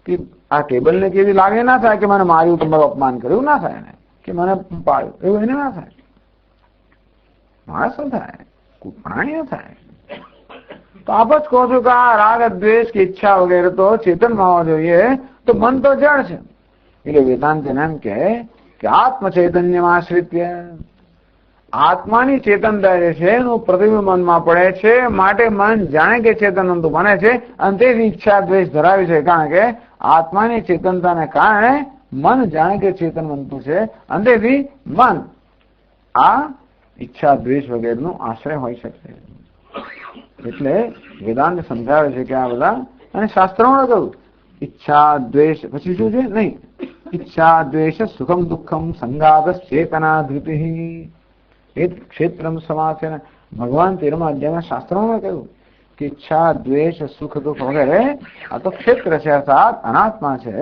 કે આ ટેબલને કેવી લાગે ના થાય કે મને માર્યું, તમારું અપમાન કર્યું ના થાય ને, કે મને પાડ્યું, એવું એને ના થાય. માણસ થાય, પ્રાણીઓ થાય. તો આપ જ કહો છો કે આ રાગ દ્વેષ કે ઈચ્છા વગેરે તો ચેતનમાં હોવા જોઈએ, તો મન તો જળ છે. એટલે વેદાંત એમ કે આત્મ ચૈતન્યમાં આશ્રિત્ય આત્માની ચેતનતા જે છે એનું પ્રતિબિંબ મનમાં પડે છે, માટે મન જાણે કે ચેતનવંતુ બને છે અને તેથી ઈચ્છા દ્વેષ ધરાવે છે. કારણ કે આત્માની ચેતનતાને કારણે મન જાણે કે ચેતનવંતુ છે અને તેથી મન આ ઈચ્છા દ્વેષ વગેરેનો આશ્રય હોઈ શકે. એટલે વેદાંત સમજાવે છે કે આ બધા, અને શાસ્ત્રોમાં કહ્યું ઈચ્છા દ્વેષ પછી શું છે? નહીં, ઈચ્છા દ્વેષ સુખમ દુઃખમ સંગાત ચેતના ધૃતિ એ ક્ષેત્રમ સમાસ છે. ભગવાન 13મા અધ્યાયમાં શાસ્ત્રોમાં કહ્યું કે ઈચ્છા દ્વેષ સુખ દુઃખ વગેરે આ તો ક્ષેત્ર છે, અર્થાત અનાત્મા છે.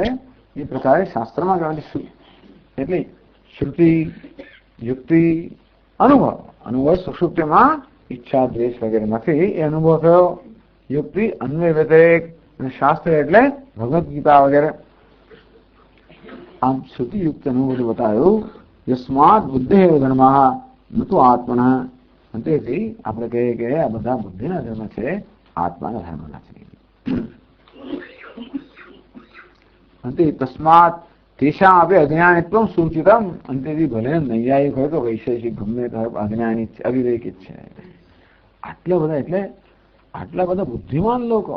એ પ્રકારે શાસ્ત્રમાં કહેવાય. એટલે શ્રુતિ યુક્તિ અનુભવ સુષુપ્તિમાં ઈચ્છા દ્વેષ વગેરે નથી, એ અનુભવ થયો. યુક્તિ અન્વય વ્યતિરેક અને શાસ્ત્ર એટલે ભગવદ્ ગીતા વગેરે. આમ શ્રુતિ યુક્ત અનુભવ બતાવ્યું. યસ્માત બુદ્ધિ ધર્મા નતું આત્મના. તેથી આપણે કહીએ કે આ બધા બુદ્ધિના ધર્મ છે, આત્માના ધર્મ નથી. તસ્માત તેષામ આપે અજ્ઞાનિત્વ સૂચિતમ. અંતેથી ભલે નૈયાયિક હોય તો વૈશેષિક ગમે તો અજ્ઞાની અવિવેકિત છે. આટલા બધા બુદ્ધિમાન લોકો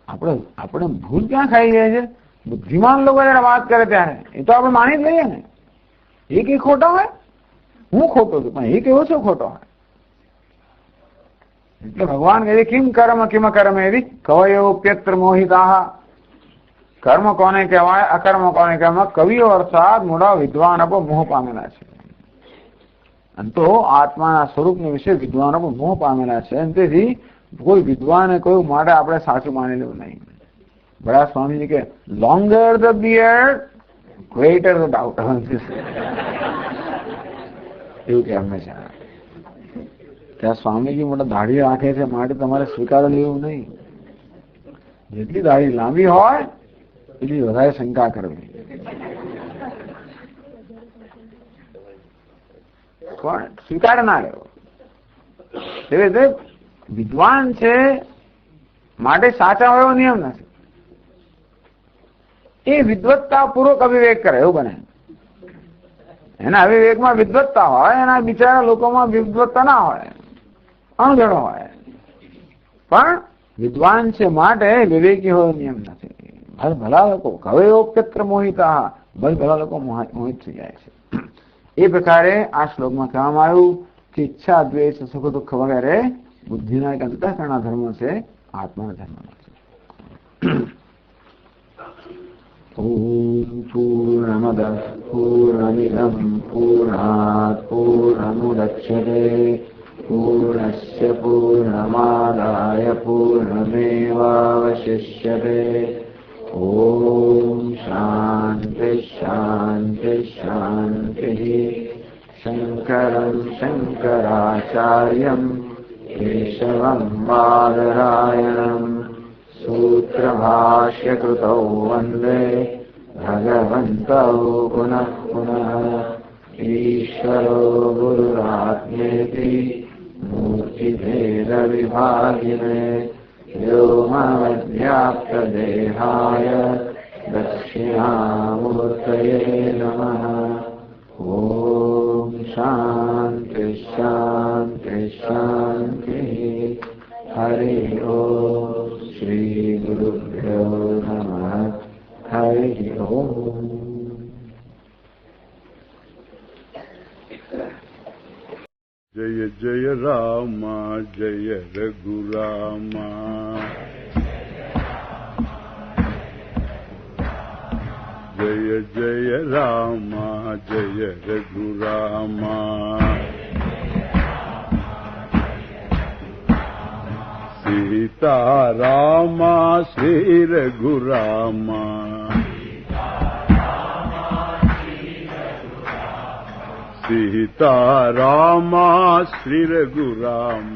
આપણે ભૂલ ક્યાં ખાઈ જાય છે? બુદ્ધિમાન લોકો જયારે વાત કરે ત્યારે એ તો આપણે માની જ લઈએ ને. એક ખોટા હોય, હું ખોટો છું, પણ એક એવો છો ખોટો હોય. એટલે ભગવાન કહે કિમ કર્મ એવી કવયોપ્યત્ર મોહિતા. કર્મ કોને કહેવાય, અકર્મ કોને કહેવાય? કવિઓ અર્થાત મોટા વિદ્વાન મોહ પામેલા છે. અને તો આત્માના સ્વરૂપને વિશે વિદ્વાનો પણ મોહ પામેલા છે. તેથી કોઈ વિદ્વાને કહ્યું માટે આપણે સાચું માની લેવું નહીં. બડા સ્વામીજી કે longer the beard greater the doubt. એવું કે હંમેશા ત્યાં સ્વામીજી મોટા દાઢી રાખે છે માટે તમારે સ્વીકાર લેવું નહીં. જેટલી દાઢી લાંબી હોય એટલી વધારે શંકા કરવી. પણ સ્વીકાર ના લેવો. એવી રીતે વિદ્વાન છે માટે સાચા હોય એવો નિયમ નથી. એ વિદ્વત્તા પૂર્વક અવિવેક કરે એવું બને. એના અવિવેકમાં વિદ્વત્તા હોય, એના બિચારા લોકોમાં વિદ્વત્તા ના હોય, અણઘડો હોય. પણ વિદ્વાન છે માટે વિવેકી હોય નિયમ નથી. ભલા લોકો કવયોપ્યત્ર મોહિતા, ભલા લોકો મોહિત થઈ જાય છે. એ પ્રકારે આ શ્લોકમાં કહેવામાં આવ્યું કે ઈચ્છા દ્વેષ સુખ દુઃખ વગેરે બુદ્ધિના એક અંતઃકરણના ધર્મ છે, આત્માના ધર્મ નથી. ઓમ પૂર્ણમદ પૂર્ણમિદં પૂર્ણાત પૂર્ણમુદચ્યતે પૂર્ણસ્ય પૂર્ણમાદાય પૂર્ણમેવાવશિષ્યતે. ઓમ શાંતિ શાંતિ શાંતિ. શંકરં શંકરાચાર્યં કેશવં બાદરાયણં સૂત્રભાષ્યકૃતૌ વંદે ભગવन्तौ પુનઃ પુનઃ. ઈશ્વરો ગુરુરાત્મેતિ મૂર્તિભેદવિભાગિને વ્યોમવદ્વ્યાપ્તદેહાય દક્ષિણામૂર્તયે નમઃ. ઓમ શાંતિ શાંતિ શાંતિ. હરિ ઓમ. શ્રી ગુરુભ્યો નમઃ. હરિ ઓમ. જય જય રામ જય રઘુરામ. જય જય રામ જય રઘુરામ. સીતા રામ શ્રી રઘુરામ. સીતા રામ શ્રી રઘુરામ.